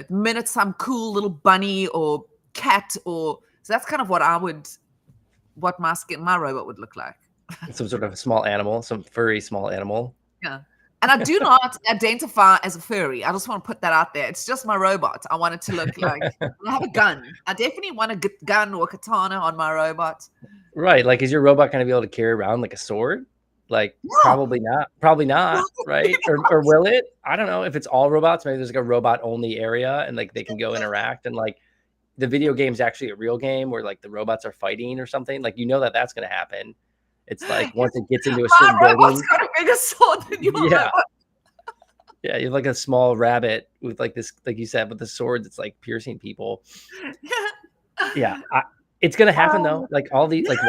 minute some cool little bunny or cat so that's kind of what my robot would look like. Some sort of small animal, some furry small animal. Yeah. And I do not identify as a furry. I just want to put that out there. It's just my robot. I want it to look like I have a gun. I definitely want a gun or a katana on my robot. Right. Like, is your robot going to be able to carry around like a sword? Like, probably not, right? Or will it? I don't know. If it's all robots, maybe there's like a robot only area and like they can go interact, and like the video game's actually a real game where like the robots are fighting or something. Like, that's going to happen. It's like once it gets into a certain building, got a bigger sword than your robot. Yeah, you have like a small rabbit with like this, like you said, with the sword that's like piercing people. Yeah. It's going to happen though. Like all these, like,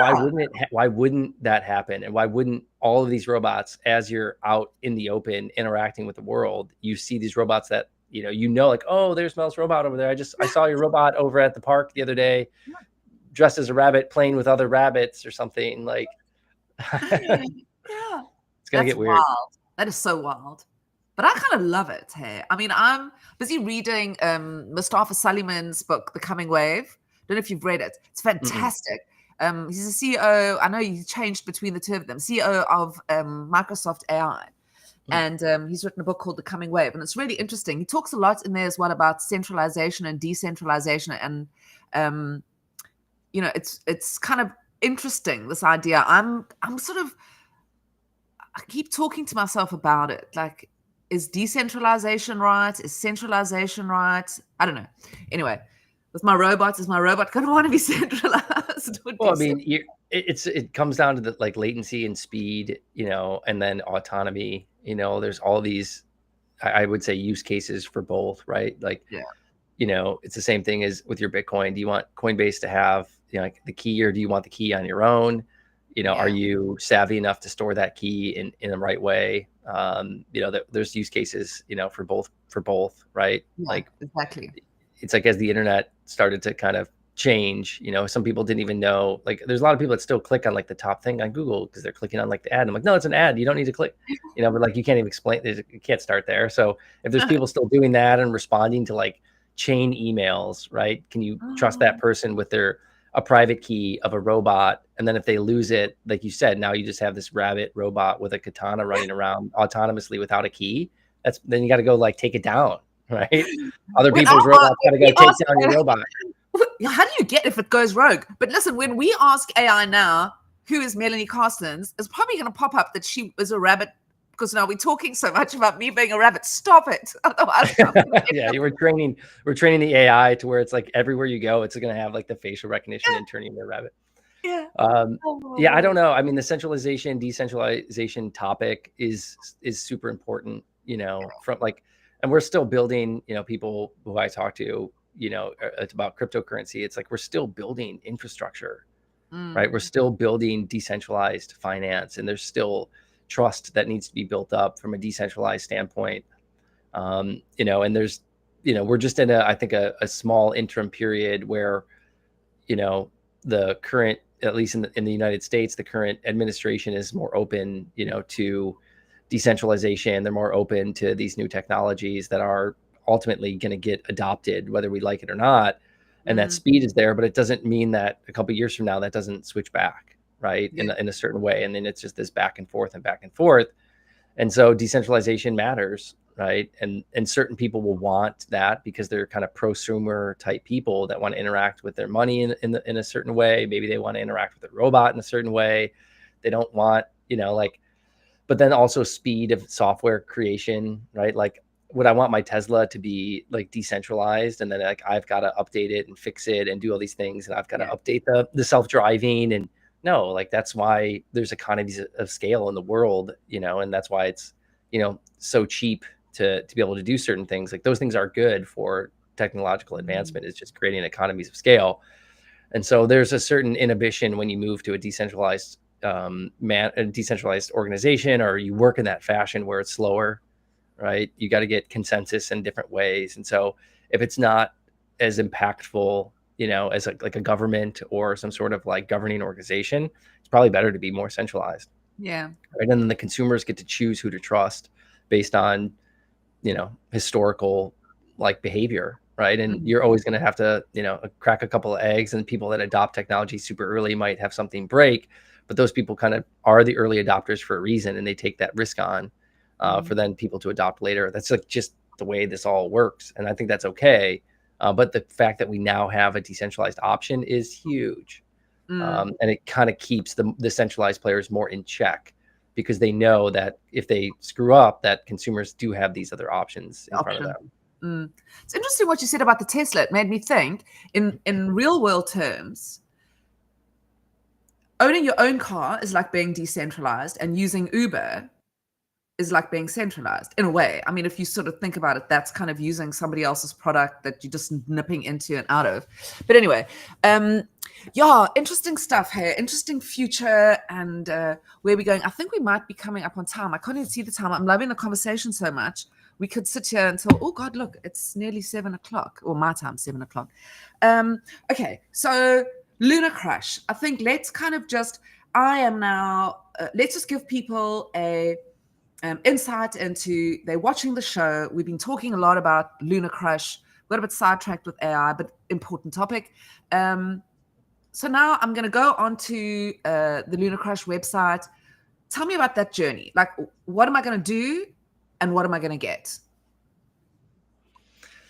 why wouldn't that happen? And why wouldn't all of these robots, as you're out in the open interacting with the world, you see these robots that, like, oh, there's Mel's robot over there. I saw your robot over at the park the other day, dressed as a rabbit, playing with other rabbits or something. Like, it's going to get weird. Wild. That is so wild. But I kind of love it. Hey, I mean, I'm busy reading Mustafa Suleyman's book, The Coming Wave. Don't know if you've read it. It's fantastic. He's the CEO. I know he changed between the two of them. CEO of Microsoft AI. And he's written a book called The Coming Wave. And it's really interesting. He talks a lot in there as well about centralization and decentralization. And, it's kind of interesting, this idea. I keep talking to myself about it. Like, is decentralization right? Is centralization right? I don't know. Anyway. With my robots, is my robot going to want to be centralized? Well, I mean, it comes down to the like latency and speed, and then autonomy. There's all these, I would say, use cases for both, right? Like, it's the same thing as with your Bitcoin. Do you want Coinbase to have like the key, or do you want the key on your own? Are you savvy enough to store that key in the right way? There's use cases, for both, right? Yeah, like exactly. It's like as the internet started to kind of change, some people didn't even know, like there's a lot of people that still click on like the top thing on Google because they're clicking on like the ad. I'm like, no, it's an ad. You don't need to click, but like you can't even explain, you can't start there. So if there's people still doing that and responding to like chain emails, right? Can you trust that person with a private key of a robot? And then if they lose it, like you said, now you just have this rabbit robot with a katana running around autonomously without a key. Then you got to go like take it down. Right? Other people's robots got to go take down your robot. How do you get if it goes rogue? But listen, when we ask AI now, who is Melanie Carstens, it's probably going to pop up that she is a rabbit, because now we're talking so much about me being a rabbit. Stop it. Yeah, we're training the AI to where it's like everywhere you go, it's going to have like the facial recognition and turning into a rabbit. Yeah. Yeah, I Oh. don't know. I mean, the centralization, decentralization topic is super important, from like, and we're still building, people who I talk to, it's about cryptocurrency. It's like we're still building infrastructure, right? We're still building decentralized finance, and there's still trust that needs to be built up from a decentralized standpoint. And there's, we're just in I think a small interim period where, the current, at least in the United States, the current administration is more open, to decentralization. They're more open to these new technologies that are ultimately going to get adopted, whether we like it or not. And that speed is there, but it doesn't mean that a couple of years from now, that doesn't switch back, right? Yeah. In a certain way. And then it's just this back and forth and back and forth. And so decentralization matters, right? And certain people will want that because they're kind of prosumer type people that want to interact with their money in a certain way. Maybe they want to interact with a robot in a certain way. They don't want, but then also speed of software creation, right? Like, would I want my Tesla to be like decentralized, and then like I've got to update it and fix it and do all these things, and I've got to update the self-driving? And no, like that's why there's economies of scale in the world, and that's why it's, so cheap to be able to do certain things. Like those things are good for technological advancement. It's just creating economies of scale. And so there's a certain inhibition when you move to a decentralized a decentralized organization, or you work in that fashion where it's slower, right? You got to get consensus in different ways. And so if it's not as impactful, as like a government or some sort of like governing organization, it's probably better to be more centralized. Yeah. Right. And then the consumers get to choose who to trust based on, historical like behavior. Right. And you're always going to have to, crack a couple of eggs, and people that adopt technology super early might have something break, but those people kind of are the early adopters for a reason, and they take that risk on for then people to adopt later. That's like just the way this all works. And I think that's okay. But the fact that we now have a decentralized option is huge. And it kind of keeps the centralized players more in check, because they know that if they screw up, that consumers do have these other options in front of them. It's interesting what you said about the Tesla. It made me think in real world terms, owning your own car is like being decentralized, and using Uber is like being centralized in a way. I mean, if you sort of think about it, that's kind of using somebody else's product that you're just nipping into and out of. But anyway, yeah, interesting stuff here. Interesting future, and where we're going. I think we might be coming up on time. I can't even see the time. I'm loving the conversation so much. We could sit here until, oh God, look, it's nearly 7 o'clock, or my time, 7 o'clock. Okay, so LunarCrush. I think let's kind of just, let's just give people a insight into, they're watching the show. We've been talking a lot about LunarCrush. Got a bit sidetracked with AI, but important topic. So now I'm going to go onto the LunarCrush website. Tell me about that journey. Like, what am I going to do, and what am I going to get?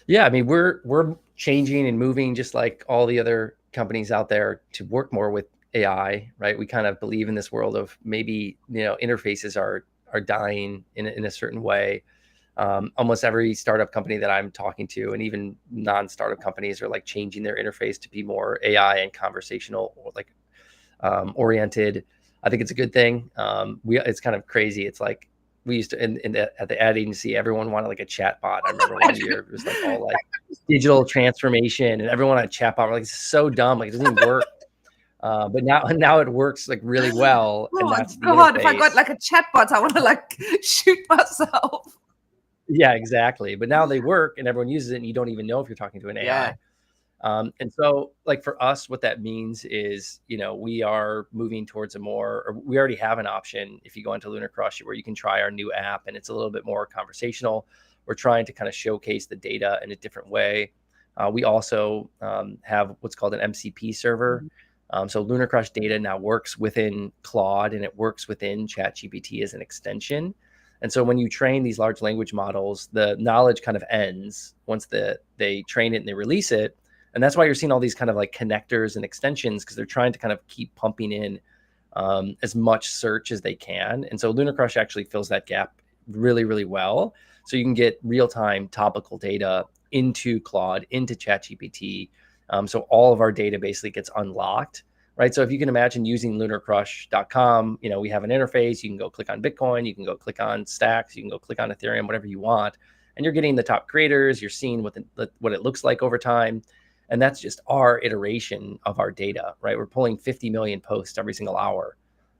Yeah, I mean, we're changing and moving just like all the other companies out there to work more with AI, right? We kind of believe in this world of maybe, interfaces are dying in a certain way. Almost every startup company that I'm talking to, and even non-startup companies, are like changing their interface to be more AI and conversational, or like oriented. I think it's a good thing. It's kind of crazy. It's like we used to at the ad agency, everyone wanted like a chat bot. I remember one year it was like all like digital transformation, and everyone had a chat bot. We're like, this is so dumb. Like it doesn't even work. But now it works like really well. Oh And my that's the God, if I got interface. like a chatbot, I want to like shoot myself. Yeah, exactly. But now they work and everyone uses it, and you don't even know if you're talking to an AI. And so like for us, what that means is, we are moving towards or we already have an option if you go into LunarCrush where you can try our new app, and it's a little bit more conversational. We're trying to kind of showcase the data in a different way. We also have what's called an MCP server. So LunarCrush data now works within Claude, and it works within ChatGPT as an extension. And so when you train these large language models, the knowledge kind of ends once they train it and they release it. And that's why you're seeing all these kind of like connectors and extensions, because they're trying to kind of keep pumping in as much search as they can. And so LunarCrush actually fills that gap really, really well. So you can get real-time topical data into Claude, into ChatGPT. So all of our data basically gets unlocked right? So if you can imagine using LunarCrush.com, we have an interface. You can go click on Bitcoin, you can go click on Stacks, you can go click on Ethereum, whatever you want, and you're getting the top creators. You're seeing what it looks like over time, and that's just our iteration of our data, right? We're pulling 50 million posts every single hour,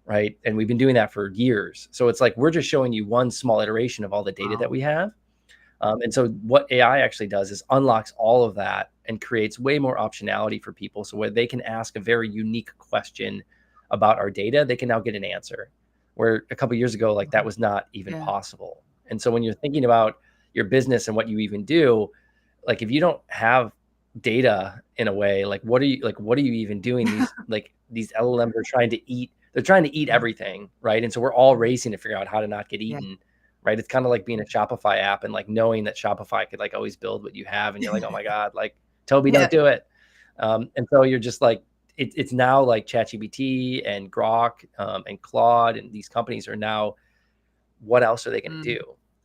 right? And we've been doing that for years. So it's like we're just showing you one small iteration of all the data that we have. And so what AI actually does is unlocks all of that and creates way more optionality for people. So where they can ask a very unique question about our data, they can now get an answer. Where a couple of years ago, like that was not even possible. And so when you're thinking about your business and what you even do, like if you don't have data in a way, like what are you even doing? These LLMs are trying to eat. They're trying to eat everything, right? And so we're all racing to figure out how to not get eaten. Right. It's kind of like being a Shopify app and like knowing that Shopify could like always build what you have. And you're like, oh my God, like Toby, don't do it. And so you're just like, it's now like ChatGPT and Grok and Claude and these companies are now, what else are they going to do?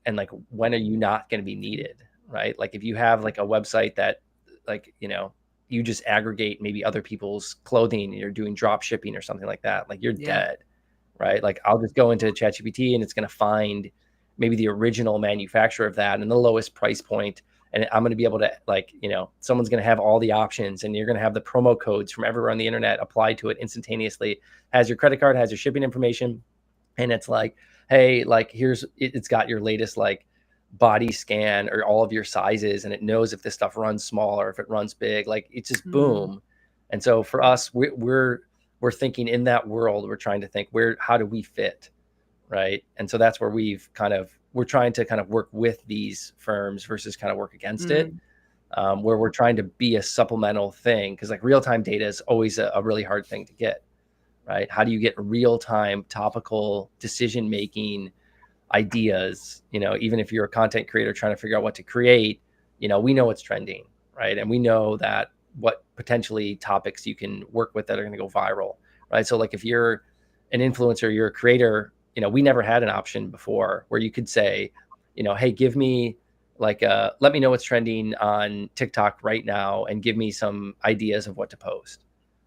And like, when are you not going to be needed? Right. Like if you have like a website that like, you just aggregate maybe other people's clothing and you're doing drop shipping or something like that, like you're dead. Right. Like I'll just go into ChatGPT and it's going to find maybe the original manufacturer of that and the lowest price point. And I'm going to be able to like, someone's going to have all the options and you're going to have the promo codes from everywhere on the internet applied to it instantaneously, has your credit card, has your shipping information. And it's like, hey, like it's got your latest like body scan or all of your sizes. And it knows if this stuff runs small or if it runs big, like it's just boom. And so for us, we're thinking in that world, we're trying to think how do we fit? Right. And so that's where we're trying to kind of work with these firms versus kind of work against it, where we're trying to be a supplemental thing. Cause like real-time data is always a really hard thing to get, right? How do you get real-time topical decision-making ideas? Even if you're a content creator trying to figure out what to create, we know what's trending, right? And we know that what potentially topics you can work with that are going to go viral, right? So like if you're an influencer, you're a creator, we never had an option before where you could say, hey, give me like, let me know what's trending on TikTok right now and give me some ideas of what to post,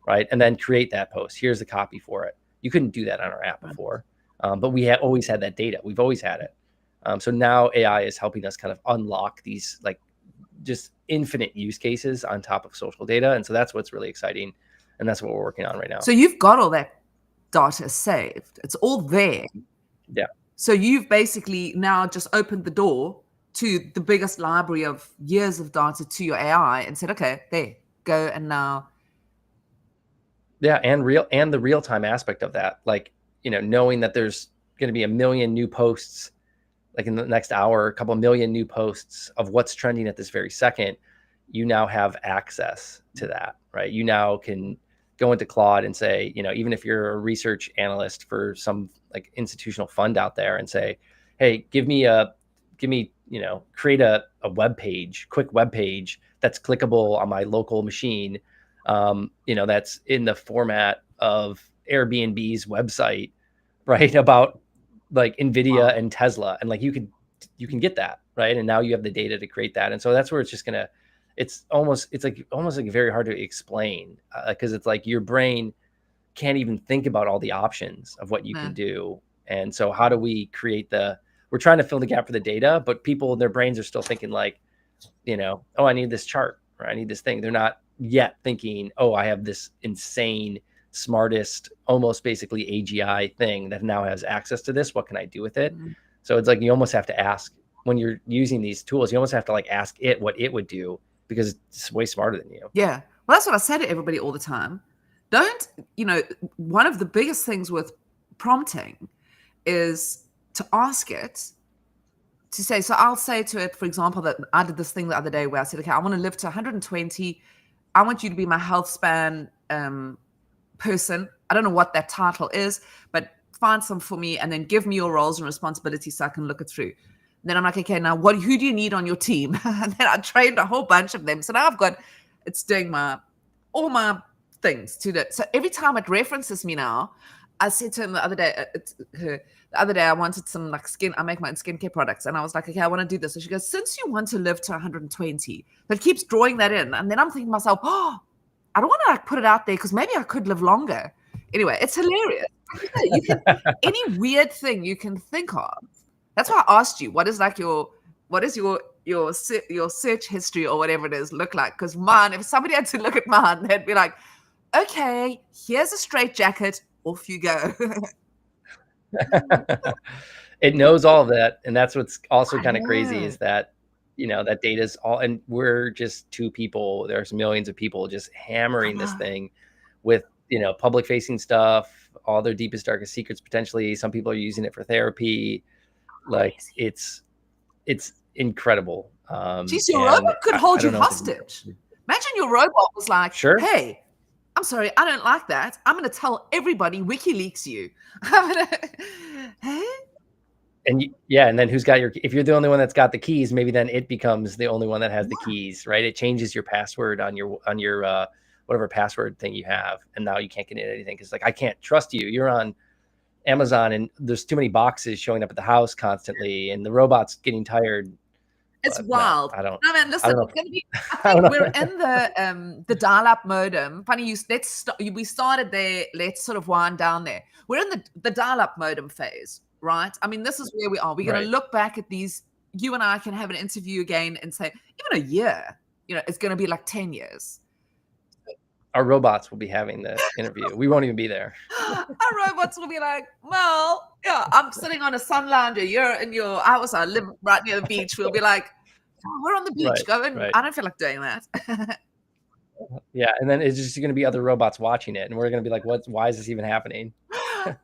right? And then create that post. Here's the copy for it. You couldn't do that on our app before, but we always had that data. We've always had it. So now AI is helping us kind of unlock these like just infinite use cases on top of social data. And so that's what's really exciting. And that's what we're working on right now. So you've got all that data saved. It's all there. Yeah. So you've basically now just opened the door to the biggest library of years of data to your AI and said, okay, there, go and now. Yeah. And the real-time aspect of that, like, knowing that there's going to be 1 million new posts, like in the next hour, a couple million new posts of what's trending at this very second, you now have access to that, right? You now can go into Claude and say, even if you're a research analyst for some like institutional fund out there and say, hey, create a web page, quick web page that's clickable on my local machine. That's in the format of Airbnb's website, right? About like NVIDIA and Tesla. And like, you can get that, right? And now you have the data to create that. And so that's where it's just it's almost very hard to explain because it's like your brain can't even think about all the options of what you can do. And so how do we create we're trying to fill the gap for the data, but people, their brains are still thinking like, oh, I need this chart or I need this thing. They're not yet thinking, oh, I have this insane, smartest, almost basically AGI thing that now has access to this. What can I do with it? So it's like, you almost have to ask when you're using these tools, you almost have to like ask it what it would do, because it's way smarter than you. Yeah. Well, that's what I say to everybody all the time. One of the biggest things with prompting is to ask it to say, so I'll say to it, for example, that I did this thing the other day where I said, okay, I want to live to 120. I want you to be my health span person. I don't know what that title is, but find some for me and then give me your roles and responsibilities so I can look it through. Then I'm like, okay, now who do you need on your team? And then I trained a whole bunch of them. So now it's doing all my things to that. So every time it references me now, I said to him the other day, I wanted some like skin. I make my own skincare products. And I was like, okay, I want to do this. So she goes, since you want to live to 120, but keeps drawing that in. And then I'm thinking to myself, oh, I don't want to like put it out there because maybe I could live longer. Anyway, it's hilarious. You can, any weird thing you can think of. That's why I asked you, what is your search history or whatever it is look like? Because mine, if somebody had to look at mine, they'd be like, okay, here's a straitjacket, off you go. It knows all of that, and that's what's also kind of crazy is that that data is all, and we're just two people. There's millions of people just hammering this thing with public facing stuff, all their deepest darkest secrets potentially. Some people are using it for therapy. Like it's incredible. Geez, your robot could hold you hostage. Imagine your robot was like, sure, hey, I'm sorry, I don't like that. I'm going to tell everybody WikiLeaks you. Hey? And and then who's got if you're the only one that's got the keys, maybe then it becomes the only one that has the keys, right? It changes your password on your whatever password thing you have, and now you can't get into anything because I can't trust you. You're on Amazon, and there's too many boxes showing up at the house constantly, and the robot's getting tired. It's wild. No, I don't. No, man, listen. It's gonna be, I think we're in the dial-up modem. Funny, we started there. Let's sort of wind down there. We're in the dial-up modem phase, right? I mean, this is where we are. We're going to look back at these. You and I can have an interview again and say, even a year, it's going to be like 10 years. Our robots will be having the interview. We won't even be there. Our robots will be like, well, yeah, I'm sitting on a sun lounger. You're in your house. I live right near the beach. We'll be like, oh, we're on the beach. Go in. I don't feel like doing that. Yeah, and then it's just going to be other robots watching it, and we're going to be like, why is this even happening?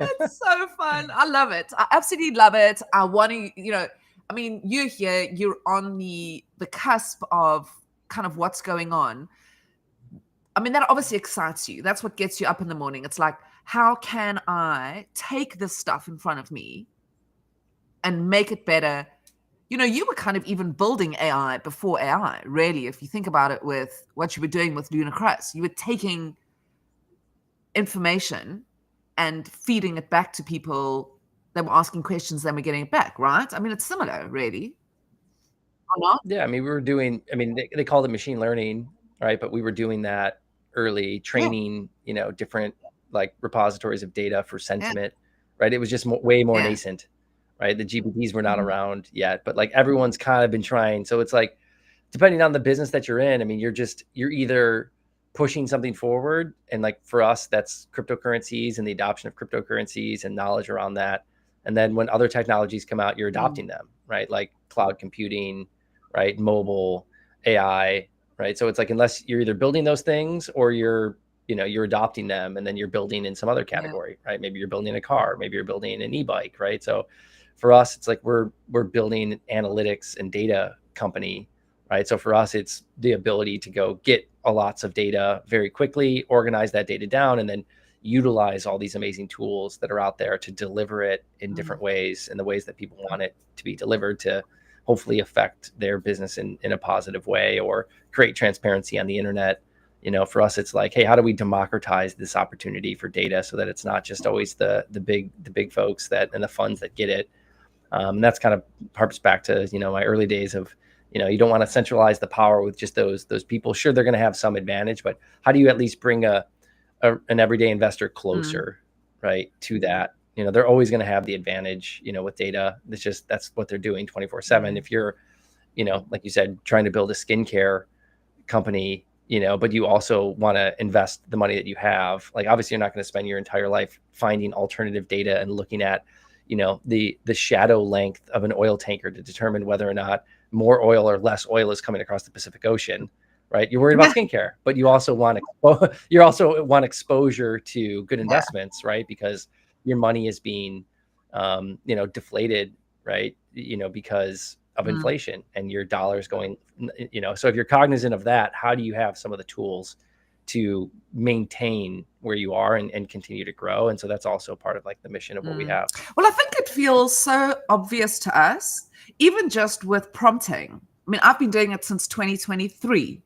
It's so fun. I love it. I absolutely love it. I want to, I mean, you're here. You're on the cusp of kind of what's going on. I mean, that obviously excites you. That's what gets you up in the morning. It's like, how can I take this stuff in front of me and make it better? You were kind of even building AI before AI, really, if you think about it with what you were doing with LunarCrush. You were taking information and feeding it back to people that were asking questions, then we're getting it back, right? I mean, it's similar, really. Or not? Yeah, I mean, they called it machine learning, right? But we were doing that early, training, different repositories of data for sentiment, right? It was just way more nascent, right? The GPTs were not around yet, but everyone's kind of been trying. So it's depending on the business that you're in, I mean, you're either pushing something forward, and for us, that's cryptocurrencies and the adoption of cryptocurrencies and knowledge around that. And then when other technologies come out, you're adopting them, right? Like cloud computing, right? Mobile, AI, right? So it's unless you're either building those things or you're adopting them, and then you're building in some other category, right? Maybe you're building a car, maybe you're building an e-bike, right? So for us, it's we're building analytics and data company, right? So for us, it's the ability to go get lots of data very quickly, organize that data down, and then utilize all these amazing tools that are out there to deliver it in different ways, in the ways that people want it to be delivered, to hopefully affect their business in a positive way or create transparency on the internet. For us, it's hey, how do we democratize this opportunity for data so that it's not just always the big folks and the funds that get it. And that's kind of harps back to, my early days of, you don't want to centralize the power with just those people. Sure, they're going to have some advantage, but how do you at least bring an everyday investor closer, right, to that? They're always going to have the advantage, with data. That's what they're doing 24/7. If you're, like you said, trying to build a skincare company, but you also want to invest the money that you have, obviously you're not going to spend your entire life finding alternative data and looking at, the shadow length of an oil tanker to determine whether or not more oil or less oil is coming across the Pacific Ocean, right? You're worried about skincare, but you also want exposure to good investments, right? Because your money is being, deflated, right? Because of inflation and your dollar's going, so if you're cognizant of that, how do you have some of the tools to maintain where you are and continue to grow? And so that's also part of the mission of what we have. Well, I think it feels so obvious to us, even just with prompting. I mean, I've been doing it since 2023.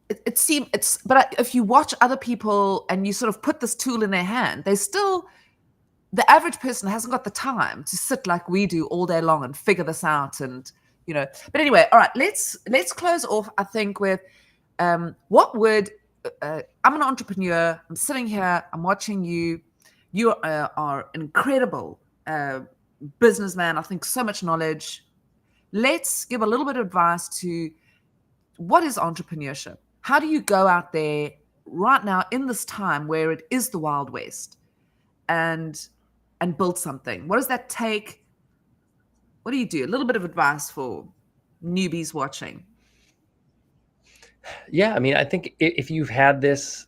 It seems but if you watch other people and you sort of put this tool in their hand, the average person hasn't got the time to sit like we do all day long and figure this out. And, but anyway, all right, let's close off, I think, with what would I'm an entrepreneur. I'm sitting here. I'm watching you. You are an incredible businessman. I think so much knowledge. Let's give a little bit of advice to what is entrepreneurship? How do you go out there right now in this time where it is the Wild West and build something? What does that take? What do you do? A little bit of advice for newbies watching. Yeah, I mean, I think if you've had this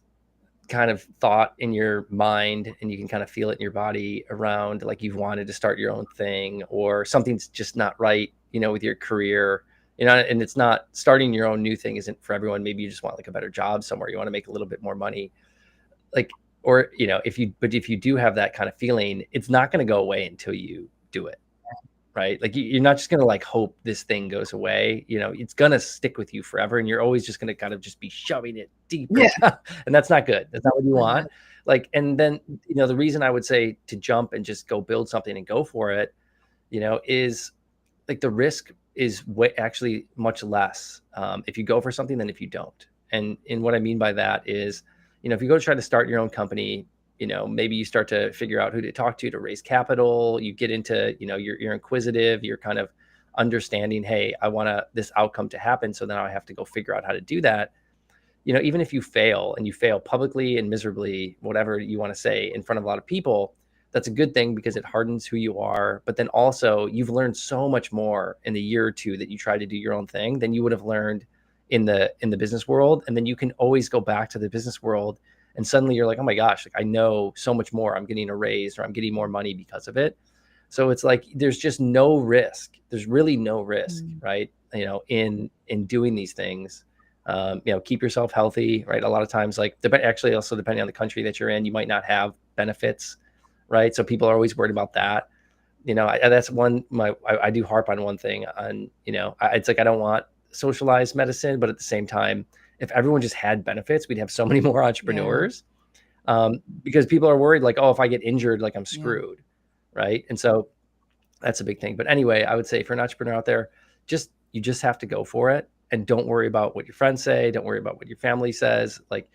kind of thought in your mind and you can kind of feel it in your body around like you've wanted to start your own thing or something's just not right, with your career, and it's not starting your own new thing isn't for everyone. Maybe you just want like a better job somewhere. You want to make a little bit more money. Like, or, if you do have that kind of feeling, it's not going to go away until you do it. Right? Like you're not just going to like hope this thing goes away. It's going to stick with you forever. And you're always just going to kind of just be shoving it deeper. Yeah. And that's not good. That's not what you want. Like, and then, the reason I would say to jump and just go build something and go for it, is like the risk is actually much less if you go for something than if you don't. And what I mean by that is, if you go to try to start your own company, maybe you start to figure out who to talk to raise capital. You get into, you're inquisitive, you're kind of understanding, hey, I want this outcome to happen. So then I have to go figure out how to do that. Even if you fail and you fail publicly and miserably, whatever you want to say in front of a lot of people, that's a good thing because it hardens who you are. But then also you've learned so much more in the year or two that you try to do your own thing than you would have learned in the business world. And then you can always go back to the business world and suddenly you're like, oh my gosh, like I know so much more. I'm getting a raise or I'm getting more money because of it. So it's like, there's just no risk. There's really no risk, right? In doing these things, keep yourself healthy, right? A lot of times, like actually also depending on the country that you're in, you might not have benefits, right? So people are always worried about that. That's one, I do harp on one thing on, it's like, I don't want socialized medicine, but at the same time, if everyone just had benefits, we'd have so many more entrepreneurs because people are worried like, oh, if I get injured, like I'm screwed. Right. And so that's a big thing. But anyway, I would say for an entrepreneur out there, you just have to go for it and don't worry about what your friends say. Don't worry about what your family says. Like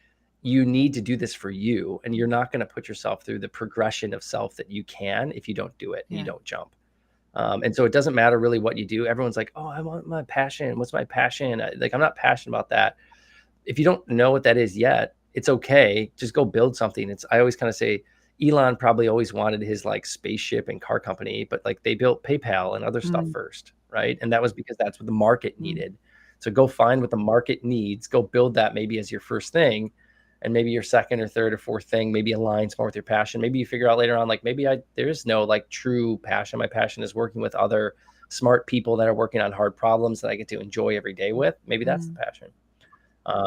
you need to do this for you and you're not going to put yourself through the progression of self that you can if you don't do it and you don't jump. And so it doesn't matter really what you do. Everyone's like, oh, I want my passion. What's my passion? I'm not passionate about that. If you don't know what that is yet, it's okay. Just go build something. I always kind of say Elon probably always wanted his like spaceship and car company, but like they built PayPal and other stuff first. Right. And that was because that's what the market needed. So go find what the market needs, go build that maybe as your first thing. And maybe your second or third or fourth thing maybe aligns more with your passion. Maybe you figure out later on, like maybe there is no like true passion. My passion is working with other smart people that are working on hard problems that I get to enjoy every day with. Maybe that's the passion.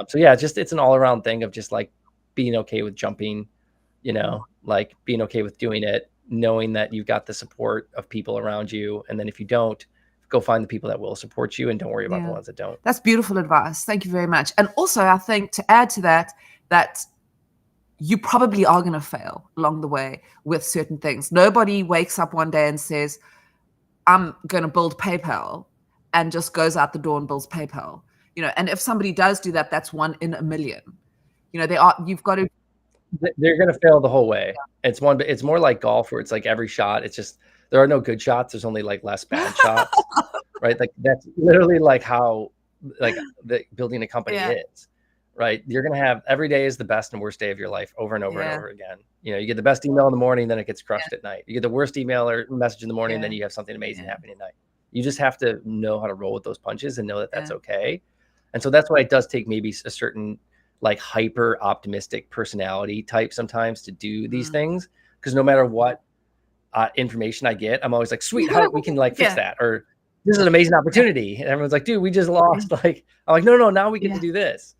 So yeah, it's an all around thing of just like being okay with jumping, like being okay with doing it, knowing that you've got the support of people around you. And then if you don't, go find the people that will support you and don't worry about the ones that don't. That's beautiful advice. Thank you very much. And also I think to add to that you probably are going to fail along the way with certain things. Nobody wakes up one day and says, I'm going to build PayPal and just goes out the door and builds PayPal. And if somebody does do that, that's 1 in a million. You've got to. They're going to fail the whole way. It's more like golf where it's like every shot, it's just, there are no good shots. There's only like less bad shots, right? Like that's literally like how like building a company is, right? You're going to have every day is the best and worst day of your life over and over and over again. You get the best email in the morning, then it gets crushed at night. You get the worst email or message in the morning, then you have something amazing happening at night. You just have to know how to roll with those punches and know that that's okay. And so that's why it does take maybe a certain like hyper optimistic personality type sometimes to do these things. Because no matter what information I get, I'm always like, sweet, how we can like fix that. Or this is an amazing opportunity. And everyone's like, dude, we just lost. Like, I'm like, no, now we get to do this.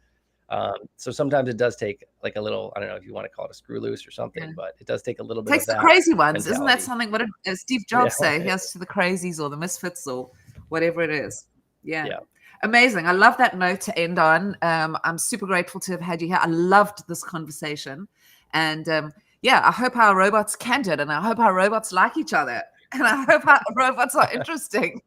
So sometimes it does take like a little, I don't know if you want to call it a screw loose or something, but it does take a little bit takes of that the crazy ones. mentality. Isn't that something, what did Steve Jobs say? Here's to the crazies or the misfits or whatever it is. Yeah. Amazing. I love that note to end on. I'm super grateful to have had you here. I loved this conversation. And I hope our robots can do it. And I hope our robots like each other. And I hope our robots are interesting.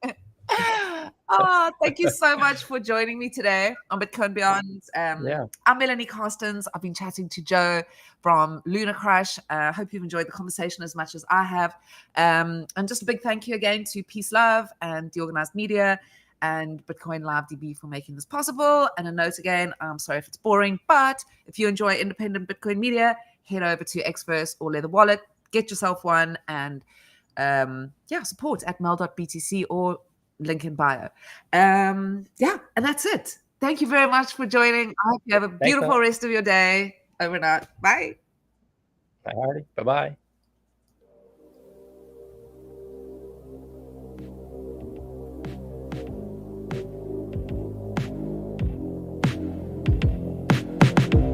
Oh, thank you so much for joining me today on Bitcoin Beyond. Yeah. I'm Melanie Carstens. I've been chatting to Joe from LunarCrush. I hope you've enjoyed the conversation as much as I have. And just a big thank you again to Peace Love and the Organized Media and Bitcoin Live DB for making this possible. And a note again, I'm sorry if it's boring, but if you enjoy independent Bitcoin media, head over to Xverse or Leather Wallet, get yourself one, and support at mel.btc or link in bio. And that's it. Thank you very much for joining. I hope you have a beautiful rest of your day. Over and out. Bye. Bye. Bye-bye.